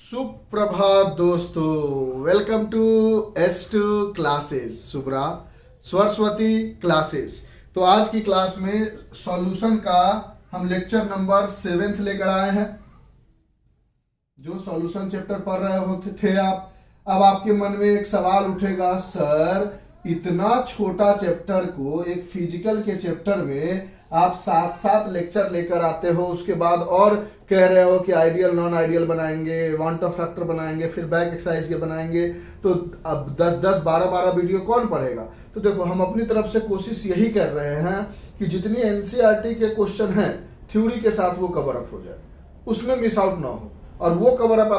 सुप्रभात दोस्तों, welcome to S2 classes, Subra Saraswati classes. तो आज की क्लास में सॉल्यूशन का हम लेक्चर नंबर 7 लेकर आए हैं। जो सॉल्यूशन चैप्टर पढ़ रहे होते थे आप, अब आपके मन में एक सवाल उठेगा, सर इतना छोटा चैप्टर को एक फिजिकल के चैप्टर में आप सात सात लेक्चर लेकर आते हो, उसके बाद और कह रहे हो कि आइडियल नॉन आइडियल बनाएंगे, वांट ऑफ फैक्टर बनाएंगे, फिर बैक एक्सरसाइज के बनाएंगे। तो अब 10-10 12-12 वीडियो कौन पढ़ेगा? तो देखो, हम अपनी तरफ से कोशिश यही कर रहे हैं कि जितनी एनसीईआरटी के क्वेश्चन हैं थ्योरी के साथ वो कवर अप हो जाए, उसमें मिस आउट ना हो। और वो कवर अप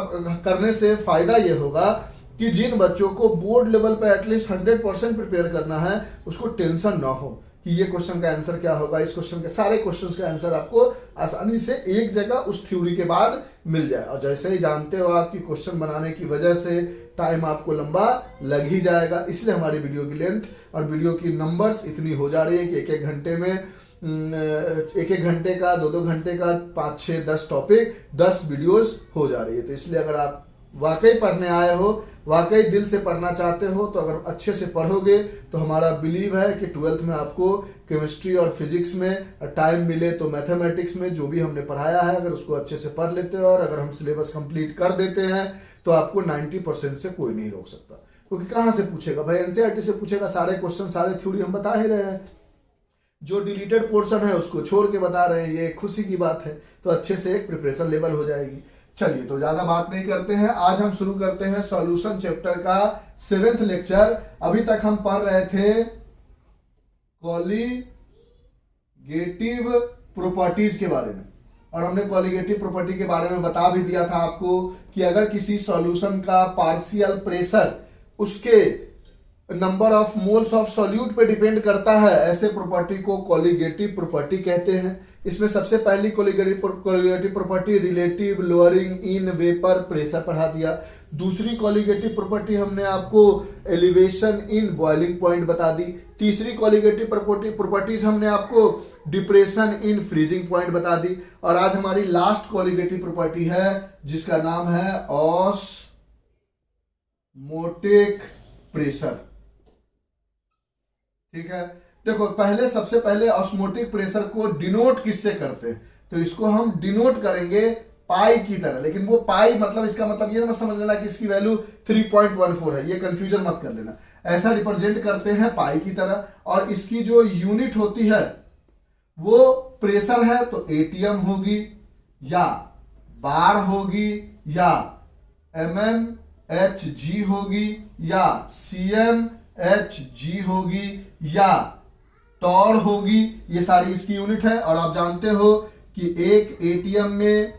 करने से फायदा ये होगा कि जिन बच्चों को बोर्ड लेवल पे एटलीस्ट 100% प्रिपेयर करना है, उसको टेंशन ना हो कि ये क्वेश्चन का आंसर क्या होगा, इस क्वेश्चन के सारे क्वेश्चंस का आंसर आपको आसानी से एक जगह उस थ्योरी के बाद मिल जाए। और जैसे ही जानते हो आपकी क्वेश्चन बनाने की वजह से टाइम आपको लंबा लग ही जाएगा, इसलिए हमारी वीडियो की लेंथ और वीडियो की नंबर्स इतनी हो जा रही है कि एक घंटे में एक घंटे का, 2 घंटे का 5, 6, 10 टॉपिक 10 वीडियोस हो जा रही है। तो इसलिए अगर आप वाकई पढ़ने आए हो, वाकई दिल से पढ़ना चाहते हो, तो अगर अच्छे से पढ़ोगे तो हमारा बिलीव है कि 12th में आपको केमिस्ट्री और फिजिक्स में टाइम मिले तो मैथमेटिक्स में जो भी हमने पढ़ाया है, अगर उसको अच्छे से पढ़ लेते हो और अगर हम सिलेबस कंप्लीट कर देते हैं तो आपको 90% से कोई नहीं रोक सकता। क्योंकि कहाँ से पूछेगा भाई? एनसीईआरटी से पूछेगा, सारे क्वेश्चन सारे थ्योरी हम बता ही रहे हैं, जो डिलीटेड पोर्शन है उसको छोड़ के बता रहे हैं। ये खुशी की बात है, तो अच्छे से एक प्रिपरेशन लेवल हो जाएगी। चलिए, तो ज्यादा बात नहीं करते हैं, आज हम शुरू करते हैं सॉल्यूशन चैप्टर का 7th लेक्चर। अभी तक हम पढ़ रहे थे कॉलीगेटिव प्रॉपर्टीज के बारे में, और हमने कॉलीगेटिव प्रॉपर्टी के बारे में बता भी दिया था आपको कि अगर किसी सॉल्यूशन का पार्शियल प्रेशर उसके number of moles of solute पे डिपेंड करता है, ऐसे प्रॉपर्टी को कॉलीगेटिव प्रॉपर्टी कहते हैं। इसमें सबसे पहली colligative property relative lowering in vapour pressure पढ़ा दिया। दूसरी कॉलीगेटिव प्रॉपर्टी हमने आपको एलिवेशन इन बॉइलिंग पॉइंट बता दी। तीसरी कॉलीगेटिव प्रॉपर्टीज हमने आपको डिप्रेशन इन फ्रीजिंग पॉइंट बता दी। और आज हमारी लास्ट कॉलीगेटिव प्रॉपर्टी है जिसका नाम है ऑस्मोटिक प्रेशर। ठीक है, देखो सबसे पहले ऑस्मोटिक प्रेशर को डिनोट किससे करते हैं? तो इसको हम डिनोट करेंगे पाई की तरह, लेकिन वो पाई मतलब इसका मतलब ये ना मत समझ लेना कि इसकी वैल्यू 3.14 है, ये कंफ्यूजन मत कर लेना। ऐसा रिप्रेजेंट करते हैं पाई की तरह, और इसकी जो यूनिट होती है वो प्रेशर है तो एटीएम होगी या बार होगी या mmHg होगी या cmHg होगी या टॉर होगी। ये सारी इसकी यूनिट है। और आप जानते हो कि एक एटीएम में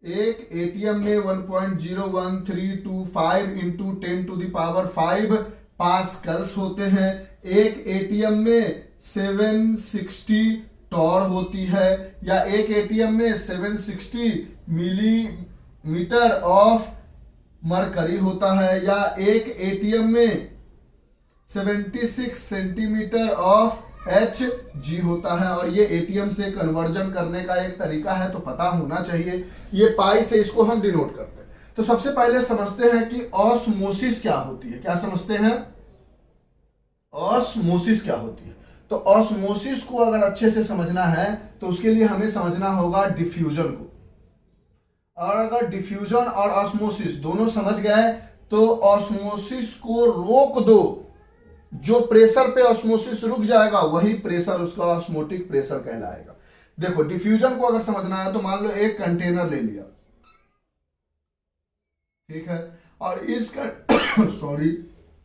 1.01325 इंटू 10⁵ पास्कल्स होते हैं। एक एटीएम में 760 टॉर होती है, या एक एटीएम में 760 मिलीमीटर ऑफ मरकरी होता है, या एक एटीएम में 76 सेंटीमीटर ऑफ Hg होता है। और ये एटीएम से कन्वर्जन करने का एक तरीका है, तो पता होना चाहिए। ये पाई से इसको हम डिनोट करते हैं। तो सबसे पहले समझते हैं कि ऑस्मोसिस क्या होती है। क्या समझते हैं? ऑस्मोसिस क्या होती है? तो ऑस्मोसिस को अगर अच्छे से समझना है तो उसके लिए हमें समझना होगा डिफ्यूजन को। और अगर डिफ्यूजन और ऑस्मोसिस दोनों समझ गए तो ऑस्मोसिस को रोक दो। जो प्रेशर पे ऑस्मोसिस रुक जाएगा वही प्रेशर उसका ऑस्मोटिक प्रेशर कहलाएगा। देखो, डिफ्यूजन को अगर समझना है तो मान लो एक कंटेनर ले लिया, ठीक है, और इसका सॉरी,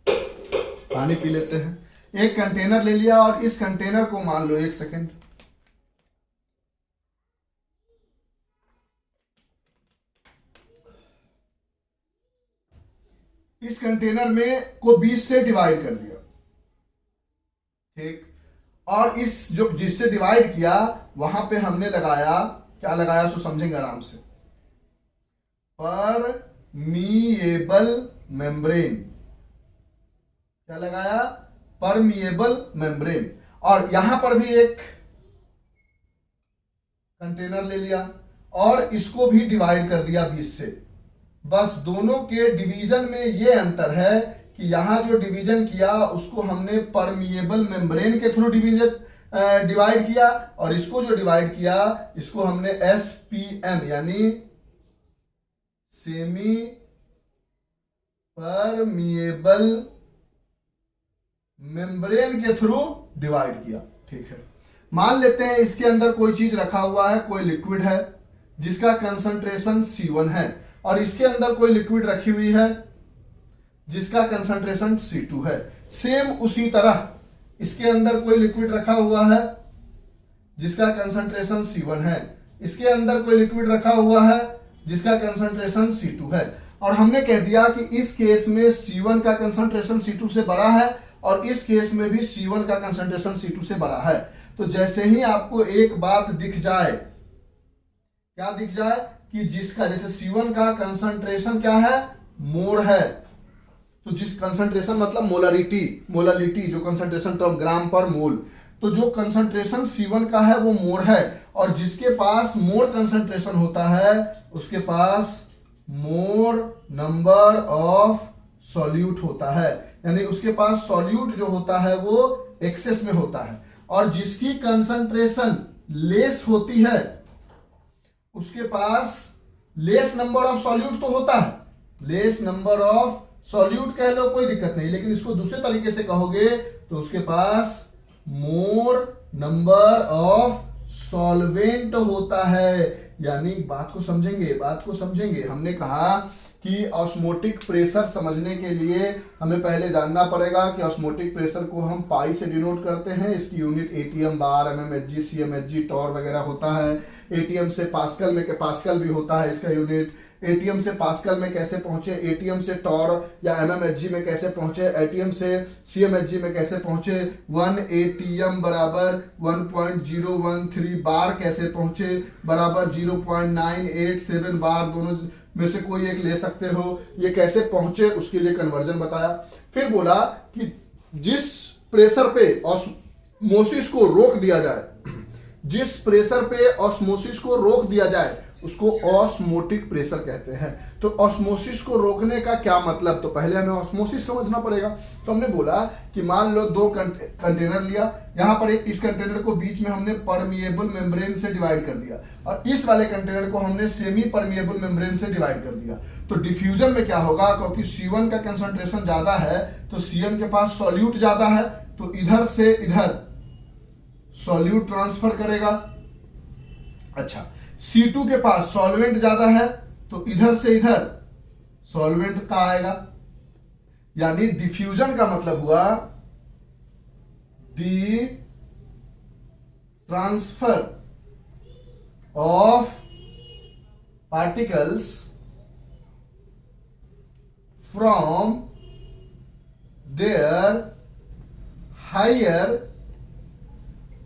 पानी पी लेते हैं। एक कंटेनर ले लिया और इस कंटेनर को मान लो, एक सेकेंड, इस कंटेनर में को 20 से डिवाइड कर दिया, ठीक। और इस जो जिससे डिवाइड किया वहां पे हमने लगाया, क्या लगाया सो समझेंगे आराम से, परमिएबल मेम्ब्रेन। क्या लगाया? Permeable membrane. और यहां पर भी एक कंटेनर ले लिया और इसको भी डिवाइड कर दिया 20 से। बस दोनों के डिवीजन में ये अंतर है कि यहां जो डिवीजन किया उसको हमने परमिएबल मेम्ब्रेन के थ्रू डिवाइड किया, और इसको जो डिवाइड किया इसको हमने SPM यानी सेमी परमिएबल मेम्ब्रेन के थ्रू डिवाइड किया। ठीक है, मान लेते हैं इसके अंदर कोई चीज रखा हुआ है, कोई लिक्विड है जिसका कंसंट्रेशन C1 है, और इसके अंदर कोई लिक्विड रखी हुई है जिसका कंसंट्रेशन C2 है। सेम उसी तरह इसके अंदर कोई लिक्विड रखा हुआ है जिसका कंसंट्रेशन C1 है, इसके अंदर कोई लिक्विड रखा हुआ है जिसका कंसंट्रेशन C2 है, और हमने कह दिया कि इस केस में C1 का कंसंट्रेशन C2 से बड़ा है और इस केस में भी C1 का कंसंट्रेशन C2 से बड़ा है। तो जैसे ही आपको एक बात दिख जाए, क्या दिख जाए कि जिसका जैसे C1 का कंसंट्रेशन क्या है, मोर है, तो जिस कंसंट्रेशन मतलब मोलारिटी जो कंसंट्रेशन टर्म ग्राम पर मोल, तो जो कंसंट्रेशन C1 का है वो मोर है, और जिसके पास मोर कंसंट्रेशन होता है उसके पास मोर नंबर ऑफ सॉल्यूट होता है, यानी उसके पास सॉल्यूट जो होता है वो एक्सेस में होता है, और जिसकी कंसंट्रेशन लेस होती है उसके पास लेस नंबर ऑफ सॉल्यूट तो होता है, लेस नंबर ऑफ सॉल्यूट कह लो कोई दिक्कत नहीं, लेकिन इसको दूसरे तरीके से कहोगे तो उसके पास मोर नंबर ऑफ सॉल्वेंट होता है। यानी बात को समझेंगे। हमने कहा कि ऑस्मोटिक प्रेशर समझने के लिए हमें पहले जानना पड़ेगा कि ऑस्मोटिक प्रेशर को हम पाई से डिनोट करते हैं, इसकी यूनिट एटीएम, बार, एमएमएचजी, सीएमएचजी, टॉर वगैरह होता है। एटीएम से पास्कल में पास्कल भी होता है इसका यूनिट। एटीएम से पास्कल में कैसे पहुंचे, एटीएम से टॉर या एमएमएचजी में कैसे पहुंचे, एटीएम से सीएमएचजी में कैसे पहुंचे, 1 एटीएम बराबर 1.013 बार कैसे पहुंचे, बराबर 0.987 बार, दोनों में से कोई एक ले सकते हो, ये कैसे पहुंचे उसके लिए कन्वर्जन बताया। फिर बोला कि जिस प्रेशर पे ऑस्मोसिस को रोक दिया जाए, जिस प्रेशर पे ऑस्मोसिस को रोक दिया जाए उसको ऑस्मोटिक प्रेशर कहते हैं। तो ऑस्मोसिस को रोकने का क्या मतलब, तो पहले हमें ऑस्मोसिस समझना पड़ेगा। तो हमने बोला कि मान लो दो कंटेनर लिया, यहां पर एक इस कंटेनर को बीच में हमने परमिएबल मेम्ब्रेन से डिवाइड कर दिया, और इस वाले कंटेनर को हमने सेमी परमिएबल मेम्ब्रेन से डिवाइड कर दिया। तो डिफ्यूजन में क्या होगा, क्योंकि C1 का कंसंट्रेशन ज्यादा है तो C1 के पास सॉल्यूट ज्यादा है, तो इधर से इधर सॉल्यूट ट्रांसफर करेगा। अच्छा, C2 के पास सॉल्वेंट ज्यादा है तो इधर से इधर सॉल्वेंट का आएगा। यानी डिफ्यूजन का मतलब हुआ the transfer of particles from there higher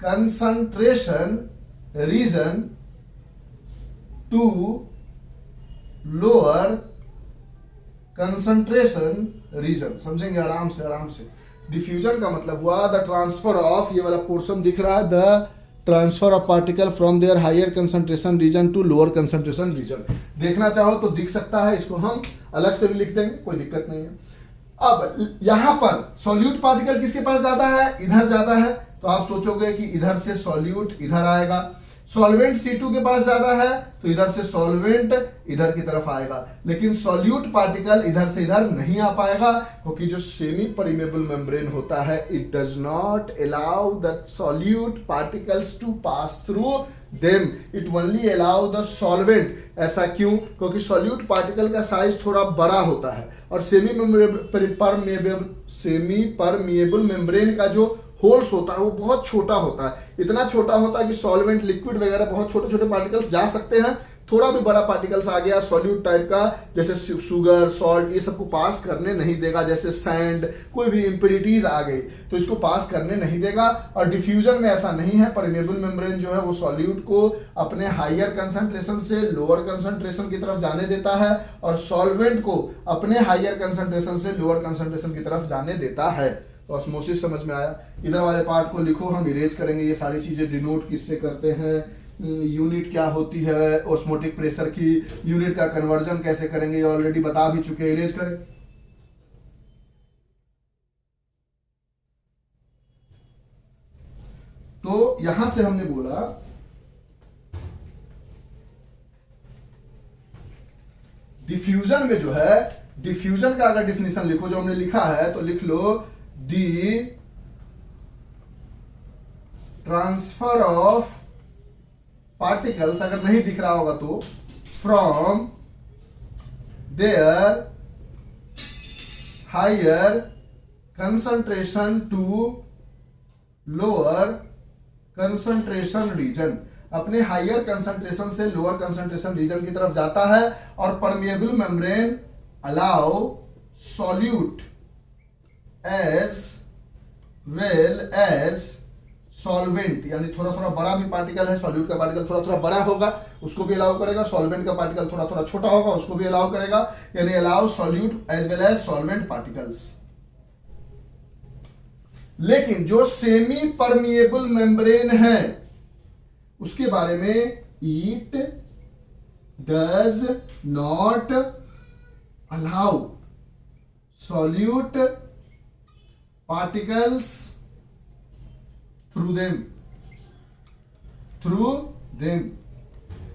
concentration region to lower concentration region. समझेंगे आराम से। डिफ्यूजन का मतलब हुआ द ट्रांसफर ऑफ, ये वाला पोर्शन दिख रहा है, the transfer of particle from there higher concentration region to lower concentration region. देखना चाहो तो दिख सकता है, इसको हम अलग से भी लिख देंगे, कोई दिक्कत नहीं है। अब यहां पर सॉल्यूट पार्टिकल किसके पास ज्यादा है, इधर ज्यादा है, तो आप सोचोगे कि इधर से सॉल्यूट इधर आएगा। सॉल्वेंट C2 के पास ज्यादा है तो इधर से सॉल्वेंट इधर की तरफ आएगा, लेकिन सॉल्यूट पार्टिकल इधर से इधर नहीं आ पाएगा, क्योंकि जो सेमी परमेबल मेम्ब्रेन होता है it does not allow the solute particles to pass through them, it only allow the solvent. ऐसा क्यों, क्योंकि सॉल्यूट पार्टिकल का साइज थोड़ा बड़ा होता है, और सेमी परमिएबल मेम्ब्रेन का जो होल्स होता है वो बहुत छोटा होता है, इतना छोटा होता है कि सॉल्वेंट, लिक्विड वगैरह बहुत छोटे छोटे पार्टिकल्स जा सकते हैं। थोड़ा भी बड़ा पार्टिकल्स आ गया सॉल्यूट टाइप का, जैसे शुगर, सॉल्ट, ये सबको पास करने नहीं देगा। जैसे सैंड, कोई भी इंप्योरिटीज आ गई तो इसको पास करने नहीं देगा। और डिफ्यूजन में ऐसा नहीं है, परमेबल मेम्ब्रेन जो है वो सॉल्यूट को अपने हायर कंसंट्रेशन से लोअर कंसंट्रेशन की तरफ जाने देता है, और सॉल्वेंट को अपने हायर कंसंट्रेशन से लोअर कंसंट्रेशन की तरफ जाने देता है। तो ऑस्मोसिस समझ में आया। इधर वाले पार्ट को लिखो, हम इरेज करेंगे, ये सारी चीजें डिनोट किससे करते हैं, यूनिट क्या होती है ऑस्मोटिक प्रेशर की, यूनिट का कन्वर्जन कैसे करेंगे, ये ऑलरेडी बता भी चुके हैं। इरेज करें। तो यहां से हमने बोला डिफ्यूजन में जो है, डिफ्यूजन का अगर डिफिनेशन लिखो जो हमने लिखा है तो लिख लो, दी ट्रांसफर ऑफ पार्टिकल्स, अगर नहीं दिख रहा होगा तो, from there higher concentration to lower concentration region, अपने हायर कंसंट्रेशन से लोअर कंसंट्रेशन रीजन की तरफ जाता है। और permeable membrane allow solute as well as solvent, यानी थोड़ा थोड़ा बड़ा भी पार्टिकल है, सॉल्यूट का पार्टिकल थोड़ा थोड़ा बड़ा होगा उसको भी अलाउ करेगा, सॉल्वेंट का पार्टिकल थोड़ा थोड़ा छोटा होगा उसको भी अलाउ करेगा, यानी allow solute as well as solvent particles. लेकिन जो सेमी परमिएबल मेम्ब्रेन है उसके बारे में, it does not allow solute particles through them,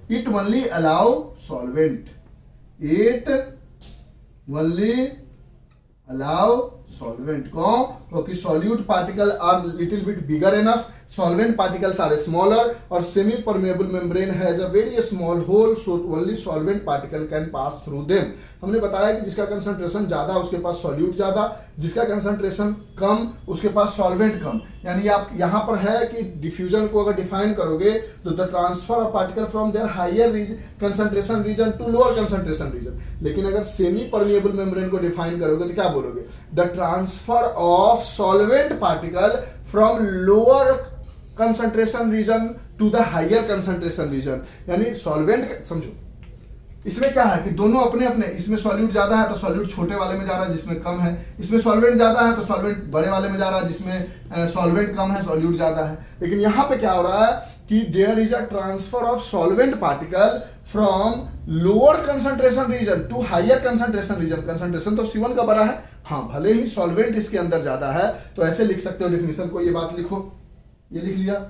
it only allow solvent, it only allow solvent। क्यों? क्योंकि solute particle are little bit bigger enough, solvent particles are smaller, और semi permeable membrane has a very small hole, so only solvent particle can pass through them। हमने बताया कि जिसका concentration ज्यादा उसके पास solute ज्यादा, जिसका कंसंट्रेशन कम उसके पास सॉल्वेंट कम। यानी आप यहां पर है कि डिफ्यूजन को अगर डिफाइन करोगे तो the transfer of particle from there higher concentration region to lower concentration region. लेकिन अगर सेमी परमिएबल मेम्ब्रेन को डिफाइन करोगे तो क्या बोलोगे, the transfer of solvent particle from lower concentration region to the higher concentration region. यानी solvent, समझो इसमें क्या है कि दोनों अपने अपने, इसमें सॉल्यूट ज्यादा है तो सॉल्यूट छोटे वाले में जा रहा है जिसमें कम है, इसमें सॉल्वेंट ज्यादा है तो सॉल्वेंट बड़े वाले में जा रहा है जिसमें सॉल्वेंट कम है, सॉल्यूट ज्यादा है। लेकिन यहां पे क्या हो रहा है कि there is a transfer of solvent particle from lower concentration region to higher concentration region. Concentration तो C1 का बड़ा है, हाँ भले ही सॉल्वेंट इसके अंदर ज्यादा है, तो ऐसे लिख सकते हो डिफिनेशन को, ये बात लिखो, ये लिख लिया।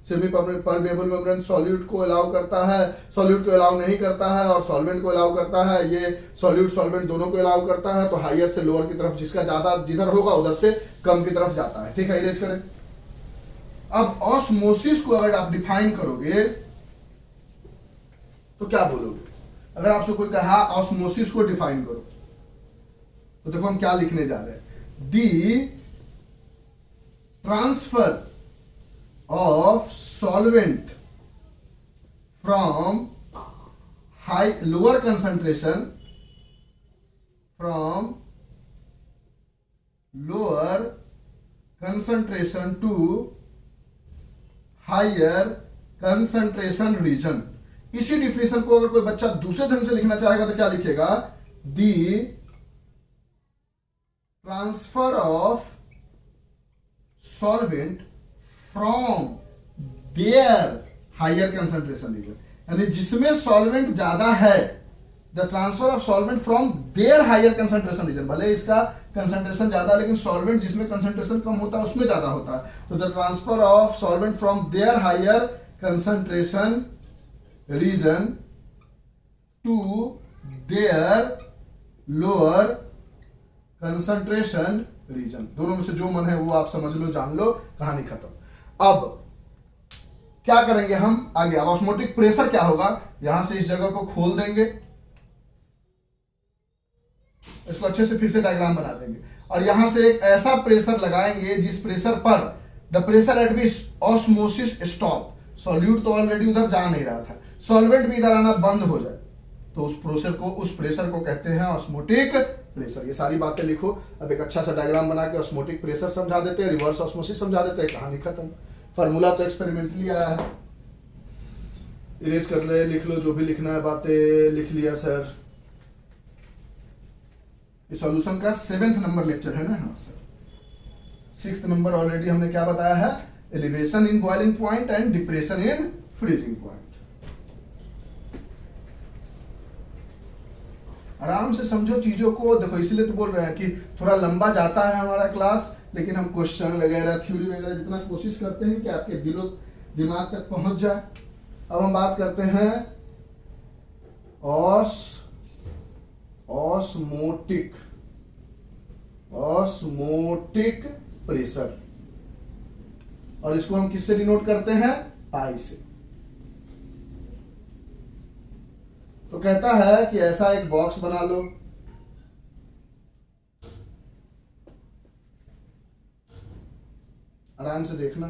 सेमी परमेबल मेम्ब्रेन सॉल्यूट को अलाउ करता है, सॉल्यूट को अलाउ नहीं करता है, और सॉल्वेंट को अलाउ करता है, ये सॉल्यूट सॉल्वेंट दोनों को अलाउ करता है। तो हायर से लोअर की तरफ जिसका ज्यादा जिधर होगा उधर से कम की तरफ जाता है। ठीक है, इरेज करें। अब ऑस्मोसिस को अगर आप डिफाइन करोगे तो क्या बोलोगे, अगर आपसे कोई कहा ऑस्मोसिस को डिफाइन करो तो देखो हम क्या लिखने जा रहे हैं, दी transfer of solvent from lower concentration, from lower concentration to higher concentration region। इसी डिफिनेशन को अगर कोई बच्चा दूसरे ढंग से लिखना चाहेगा तो क्या लिखेगा, the transfer of solvent from there higher concentration region, यानी जिसमें सॉल्वेंट ज्यादा है, the transfer of solvent from there higher concentration region. भले इसका कंसंट्रेशन ज्यादा लेकिन सॉल्वेंट जिसमें कंसंट्रेशन कम होता है उसमें ज्यादा होता है, तो the transfer of solvent from there higher concentration region to their lower concentration region. दोनों में से जो मन है वो आप समझ लो, जान लो, कहानी खत्म। अब क्या करेंगे हम आगे, अब ऑस्मोटिक प्रेशर क्या होगा, यहां से इस जगह को खोल देंगे, इसको अच्छे से फिर से डायग्राम बना देंगे, और यहां से एक ऐसा प्रेशर लगाएंगे जिस प्रेशर पर the pressure at which osmosis stop, solute तो ऑलरेडी उधर जा नहीं रहा था, सॉल्वेंट भी इधर आना बंद हो जाए, तो उस प्रेशर को कहते हैं ऑस्मोटिक प्रेशर। ये सारी बातें लिखो। अब एक अच्छा सा डायग्राम बना के ऑस्मोटिक प्रेशर समझा देते हैं, रिवर्स ऑस्मोसिस समझा देते हैं, कहानी खत्म। फार्मूला तो एक्सपेरिमेंटली आया है, इरेज कर ले, लिख लो जो भी लिखना है, बातें लिख लिया सर। ये सॉल्यूशन का 7th नंबर लेक्चर है ना, हाँ सर। 6th नंबर ऑलरेडी हमने क्या बताया है, elevation in boiling point and depression in freezing point. आराम से समझो चीजों को, देखो इसलिए तो बोल रहे हैं कि थोड़ा लंबा जाता है हमारा क्लास, लेकिन हम क्वेश्चन वगैरह थ्योरी वगैरह जितना कोशिश करते हैं कि आपके दिमाग तक पहुंच जाए। अब हम बात करते हैं ऑस्मोटिक प्रेशर, और इसको हम किससे डिनोट करते हैं? पाई से। तो कहता है कि ऐसा एक बॉक्स बना लो, आराम से देखना।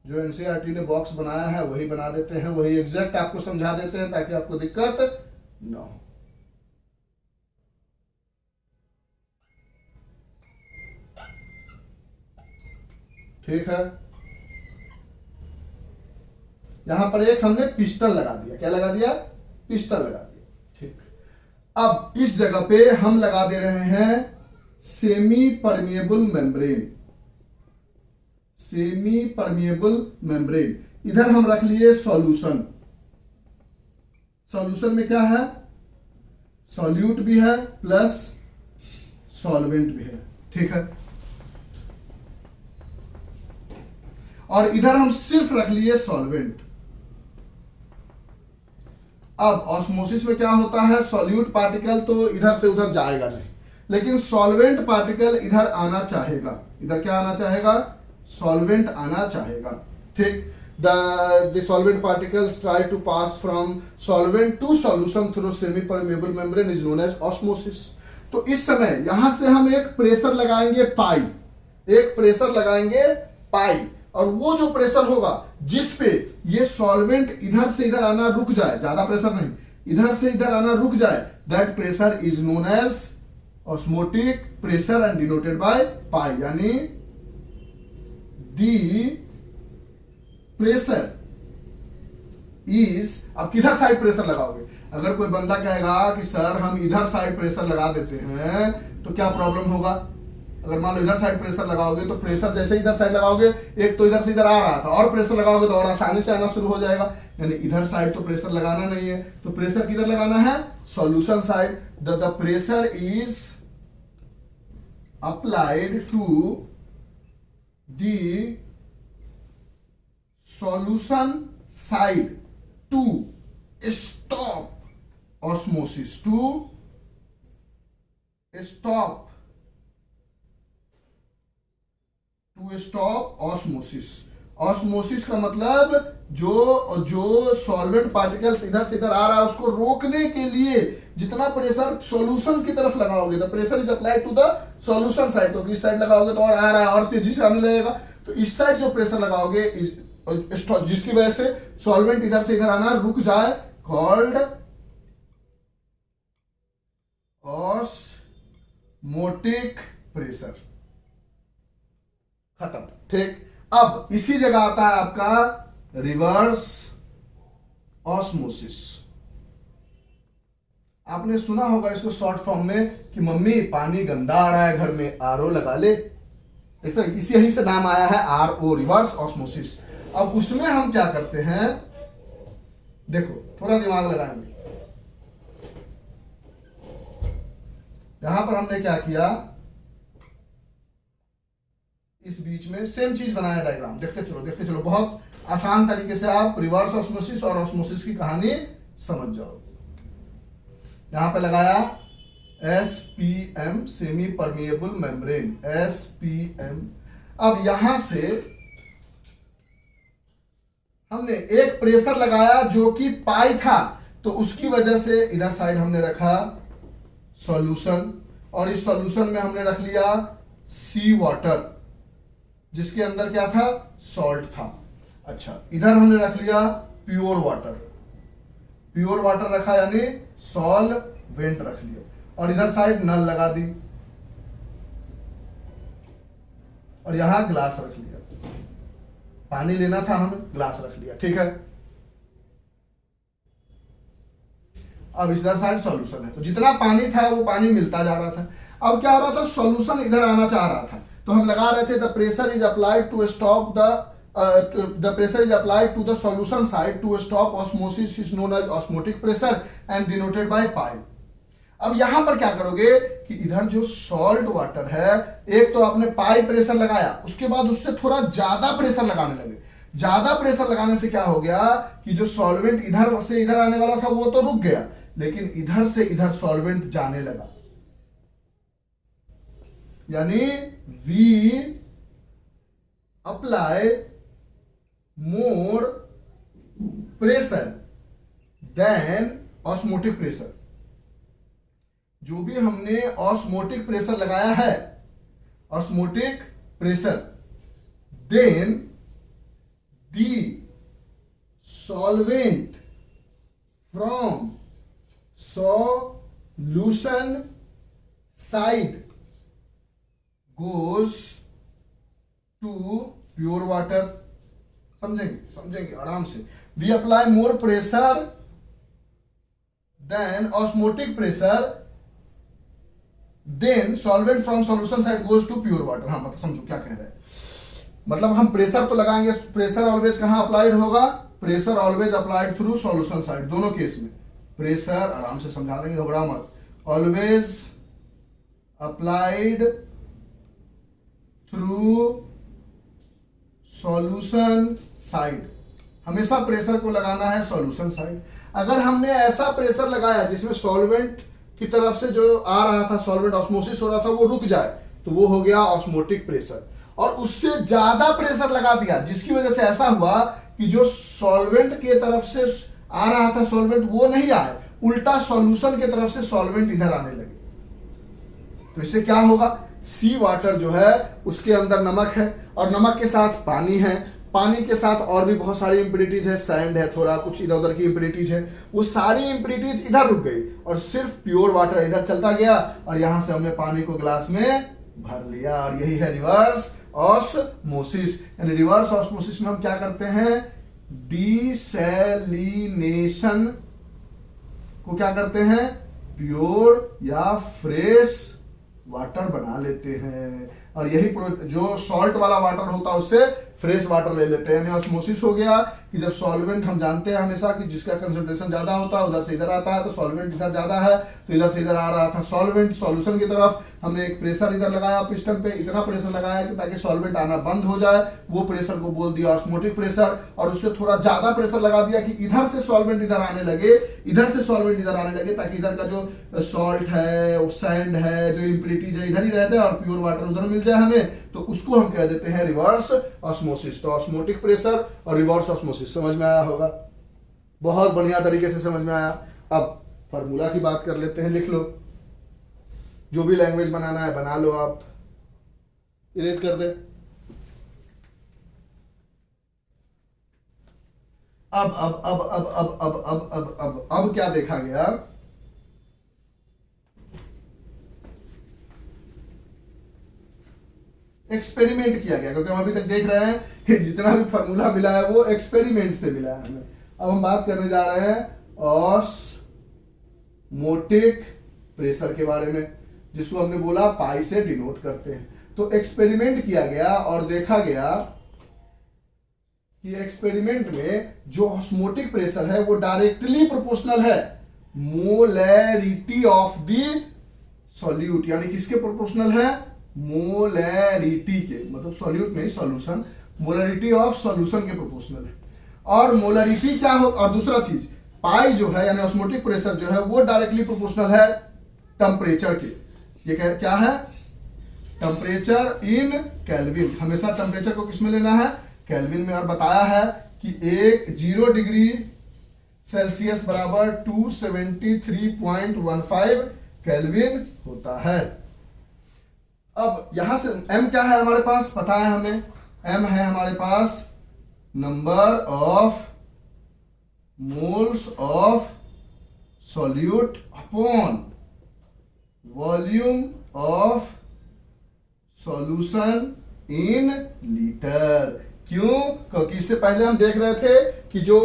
जो एनसीईआरटी ने बॉक्स बनाया है वही बना देते हैं, वही एग्जैक्ट आपको समझा देते हैं ताकि आपको दिक्कत ना हो। ठीक है, यहां पर एक हमने पिस्टन लगा दिया। क्या लगा दिया? पिस्टन लगा दिया। ठीक, अब इस जगह पे हम लगा दे रहे हैं semi permeable membrane. Semi permeable membrane. इधर हम रख लिए सॉल्यूशन। सॉल्यूशन में क्या है? सॉल्यूट भी है प्लस सॉल्वेंट भी है। ठीक है, और इधर हम सिर्फ रख लिए सॉल्वेंट। अब ऑस्मोसिस में क्या होता है? सॉल्यूट पार्टिकल तो इधर से उधर जाएगा नहीं, लेकिन सॉल्वेंट पार्टिकल इधर आना चाहेगा। इधर क्या आना चाहेगा? सॉल्वेंट आना चाहेगा। ठीक, the solvent particles try to pass from solvent to solution through semi permeable membrane is known as osmosis। तो इस समय यहां से हम एक प्रेशर लगाएंगे पाई, एक प्रेशर लगाएंगे पाई, और वो जो प्रेशर होगा जिस पे ये सॉल्वेंट इधर से इधर आना रुक जाए, ज्यादा प्रेशर नहीं, इधर से इधर आना रुक जाए, that pressure is known as osmotic pressure and denoted by pi. यानी दी प्रेशर इज, अब किधर साइड प्रेशर लगाओगे? अगर कोई बंदा कहेगा कि सर हम इधर साइड प्रेशर लगा देते हैं तो क्या प्रॉब्लम होगा? अगर मान लो इधर साइड प्रेशर लगाओगे तो प्रेशर जैसे इधर साइड लगाओगे, एक तो इधर से इधर आ रहा था, और प्रेशर लगाओगे तो और आसानी से आना शुरू हो जाएगा। यानी इधर साइड तो प्रेशर लगाना नहीं है, तो प्रेशर किधर लगाना है? Solution side. The pressure is applied to the solution side to stop osmosis, to stop osmosis। Osmosis का मतलब जो सॉल्वेंट पार्टिकल्स इधर से इधर आ रहा है उसको रोकने के लिए जितना प्रेशर सॉल्यूशन की तरफ लगाओगे, the pressure is applied to the solution side. तो इस साइड लगाओगे तो और आ रहा है और तेजी से आने लगेगा, तो इस साइड जो प्रेशर लगाओगे जिसकी वजह से सॉल्वेंट इधर से इधर आना रुक जाए, कॉल्ड ऑस्मोटिक प्रेशर। खत्म। ठीक, अब इसी जगह आता है आपका रिवर्स ऑस्मोसिस। आपने सुना होगा इसको शॉर्ट फॉर्म में कि मम्मी पानी गंदा आ रहा है घर में, आरओ लगा ले। देखो इसी यही से नाम आया है आरओ, रिवर्स ऑस्मोसिस। अब उसमें हम क्या करते हैं, देखो थोड़ा दिमाग लगाएंगे। यहां पर हमने क्या किया, इस बीच में सेम चीज बनाया डायग्राम। देखते चलो, बहुत आसान तरीके से आप रिवर्स ऑस्मोसिस और ऑस्मोसिस की कहानी समझ जाओ। यहां पे लगाया SPM, semi permeable membrane, SPM। अब यहां से हमने एक प्रेशर लगाया जो कि पाई था, तो उसकी वजह से इधर साइड हमने रखा सॉल्यूशन, और इस सॉल्यूशन में हमने रख लिया सी वाटर, जिसके अंदर क्या था? सॉल्ट था। अच्छा, इधर हमने रख लिया प्योर वाटर, प्योर वाटर रखा यानी सॉल्वेंट रख लिया, और इधर साइड नल लगा दी, और यहां ग्लास रख लिया। पानी लेना था हमें, ग्लास रख लिया। ठीक है, अब इधर साइड सॉल्यूशन है, तो जितना पानी था वो पानी मिलता जा रहा था। अब क्या हो रहा था, सॉल्यूशन इधर आना चाह रहा था, तो हम लगा रहे थे the pressure is applied to stop the pressure is applied to the solution side to stop osmosis is known as osmotic pressure and denoted by pi. अब यहां पर क्या करोगे कि इधर जो सॉल्ट वाटर है, एक तो आपने पाई प्रेशर लगाया, उसके बाद उससे थोड़ा ज्यादा प्रेशर लगाने लगे। ज्यादा प्रेशर लगाने से क्या हो गया कि जो सॉल्वेंट इधर से इधर आने वाला था वो तो रुक गया, लेकिन इधर से इधर सॉल्वेंट जाने लगा। यानी we apply more pressure than osmotic pressure. जो भी हमने ऑस्मोटिक प्रेशर लगाया है, osmotic pressure, then the solvent from solution side goes to pure water. समझेंगे आराम से। We apply more pressure than osmotic pressure, then solvent from solution side goes to pure water. हाँ, मतलब समझो क्या कह रहे हैं। मतलब हम प्रेशर तो लगाएंगे, प्रेशर ऑलवेज कहां अप्लाइड होगा? Pressure always applied through solution side, दोनों केस में। प्रेशर आराम से समझा देंगे, घबरा मत। Always applied through solution side, हमेशा प्रेशर को लगाना है सॉल्यूशन साइड। अगर हमने ऐसा प्रेशर लगाया जिसमें सॉल्वेंट की तरफ से जो आ रहा था, सॉल्वेंट ऑस्मोसिस हो रहा था, वो रुक जाए, तो वो हो गया ऑस्मोटिक प्रेशर। और उससे ज्यादा प्रेशर लगा दिया जिसकी वजह से ऐसा हुआ कि जो सॉल्वेंट के तरफ से आ रहा था सॉल्वेंट वो नहीं आए, उल्टा सॉल्यूशन के तरफ से सॉल्वेंट इधर आने लगे। तो इससे क्या होगा? सी वाटर जो है उसके अंदर नमक है और नमक के साथ पानी है, पानी के साथ और भी बहुत सारी इंप्योरिटीज है, सैंड है, थोड़ा कुछ इधर उधर की इंप्योरिटीज है, वो सारी इंप्योरिटीज इधर रुक गई और सिर्फ प्योर वाटर इधर चलता गया और यहां से हमने पानी को ग्लास में भर लिया। और यही है रिवर्स ऑस्मोसिस। यानी रिवर्स ऑस्मोसिस में हम क्या करते हैं? डिसैलिनेशन को क्या करते हैं? प्योर या फ्रेश वाटर बना लेते हैं। और यही जो सॉल्ट वाला वाटर होता है उससे फ्रेश वाटर ले लेते हैं। यानी ऑस्मोसिस हो गया कि जब सॉल्वेंट, हम जानते हैं हमेशा कि जिसका कंसंट्रेशन ज्यादा होता है उधर से इधर आता है, तो सॉल्वेंट इधर ज्यादा है तो इधर से इधर आ रहा था सॉल्वेंट सॉल्यूशन की तरफ। हमने एक प्रेशर इधर लगाया पिस्टन पे, इतना प्रेशर लगाया कि ताकि सॉल्वेंट आना बंद हो जाए, वो प्रेशर को बोल दिया ऑस्मोटिक प्रेशर। और उससे थोड़ा ज्यादा प्रेशर लगा दिया कि इधर से सॉल्वेंट इधर आने लगे, इधर से सॉल्वेंट इधर आने लगे, ताकि इधर का जो सॉल्ट है, सैंड है, जो इंप्योरिटीज है इधर ही रहते हैं और प्योर वाटर उधर मिल जाए हमें, तो उसको हम कह देते हैं रिवर्स ऑस्मोसिस। तो ऑस्मोटिक प्रेशर और रिवर्स ऑस्मोसिस समझ में आया होगा, बहुत बढ़िया तरीके से समझ में आया। अब फार्मूला की बात कर लेते हैं, लिख लो, जो भी लैंग्वेज बनाना है बना लो, आप इरेज कर दे। अब क्या देखा गया? एक्सपेरिमेंट किया गया, क्योंकि हम अभी तक देख रहे हैं कि जितना भी फार्मूला मिला है वो एक्सपेरिमेंट से मिला है हमें। अब हम बात करने जा रहे हैं ऑस्मोटिक प्रेशर के बारे में, जिसको हमने बोला पाई से डिनोट करते हैं। तो एक्सपेरिमेंट किया गया और देखा गया कि एक्सपेरिमेंट में जो ऑस्मोटिक प्रेशर है वो डायरेक्टली प्रोपोर्शनल है मोलैरिटी ऑफ द सॉल्यूट। यानी किसके प्रोपोर्शनल है? मोलैरिटी के, मतलब सॉल्यूट नहीं सॉल्यूशन, मोलैरिटी ऑफ सॉल्यूशन के प्रोपोर्शनल है। और मोलैरिटी क्या हो? और दूसरा चीज, पाई जो है यानी ऑस्मोटिक प्रेशर जो है वो डायरेक्टली प्रोपोर्शनल है टेम्परेचर के। ये क्या है? Temperature in kelvin. हमेशा टेम्परेचर को किसमें लेना है? केल्विन में। और बताया है कि 0 डिग्री सेल्सियस बराबर 273.15 केल्विन होता है। अब यहां से m क्या है हमारे पास? पता है हमें, m है हमारे पास number of moles of solute upon volume of solution in litre. क्यों? क्योंकि इससे पहले हम देख रहे थे कि जो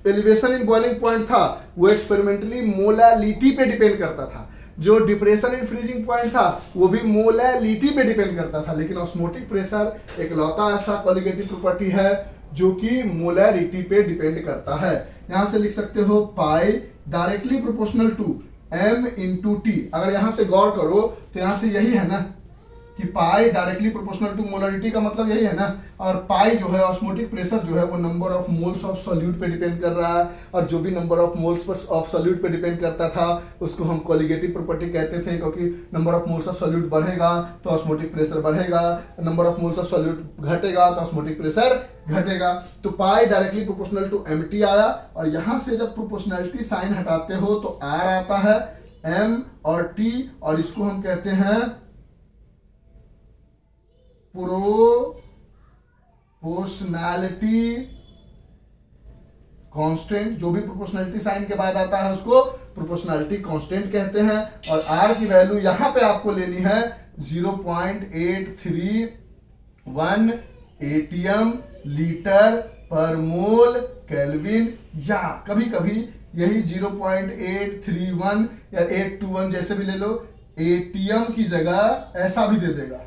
एलिवेशन इन बॉइलिंग पॉइंट था वो एक्सपेरिमेंटली मोलालिटी पे डिपेंड करता था। जो डिप्रेशन इन फ्रीजिंग पॉइंट था वो भी मोलैलिटी पे डिपेंड करता था, लेकिन ऑस्मोटिक प्रेशर एक लौता ऐसा कॉलिगेटिव प्रॉपर्टी है जो कि मोलैरिटी पे डिपेंड करता है। यहां से लिख सकते हो pi directly proportional to m into T. अगर यहां से गौर करो तो यहां से यही है ना कि पाई डायरेक्टली प्रोपोर्शनल टू मोलरिटी का मतलब यही है ना, और पाई जो है ऑस्मोटिक प्रेशर जो है वो number of moles of solute पे डिपेंड कर रहा है, और जो भी number of moles of solute पे डिपेंड करता था उसको हम कॉलिगेटिव प्रॉपर्टी कहते थे, क्योंकि number of moles of solute बढ़ेगा तो ऑस्मोटिक प्रेशर बढ़ेगा, number of moles of solute घटेगा तो ऑस्मोटिक प्रेशर घटेगा। तो पाई डायरेक्टली प्रोपोर्शनल टू mt आया, और यहां से जब प्रोपोर्शनलिटी साइन हटाते हो तो r आता है, m और t, और इसको हम कहते हैं प्रोपोर्शनैलिटी कांस्टेंट। जो भी प्रोपोर्शनैलिटी साइन के बाद आता है उसको प्रोपोर्शनैलिटी कांस्टेंट कहते हैं, और r की वैल्यू यहां पे आपको लेनी है 0.831 एटीएम लीटर पर मोल केल्विन, या कभी कभी यही 0.831 या 821 जैसे भी ले लो, एटीएम की जगह ऐसा भी दे देगा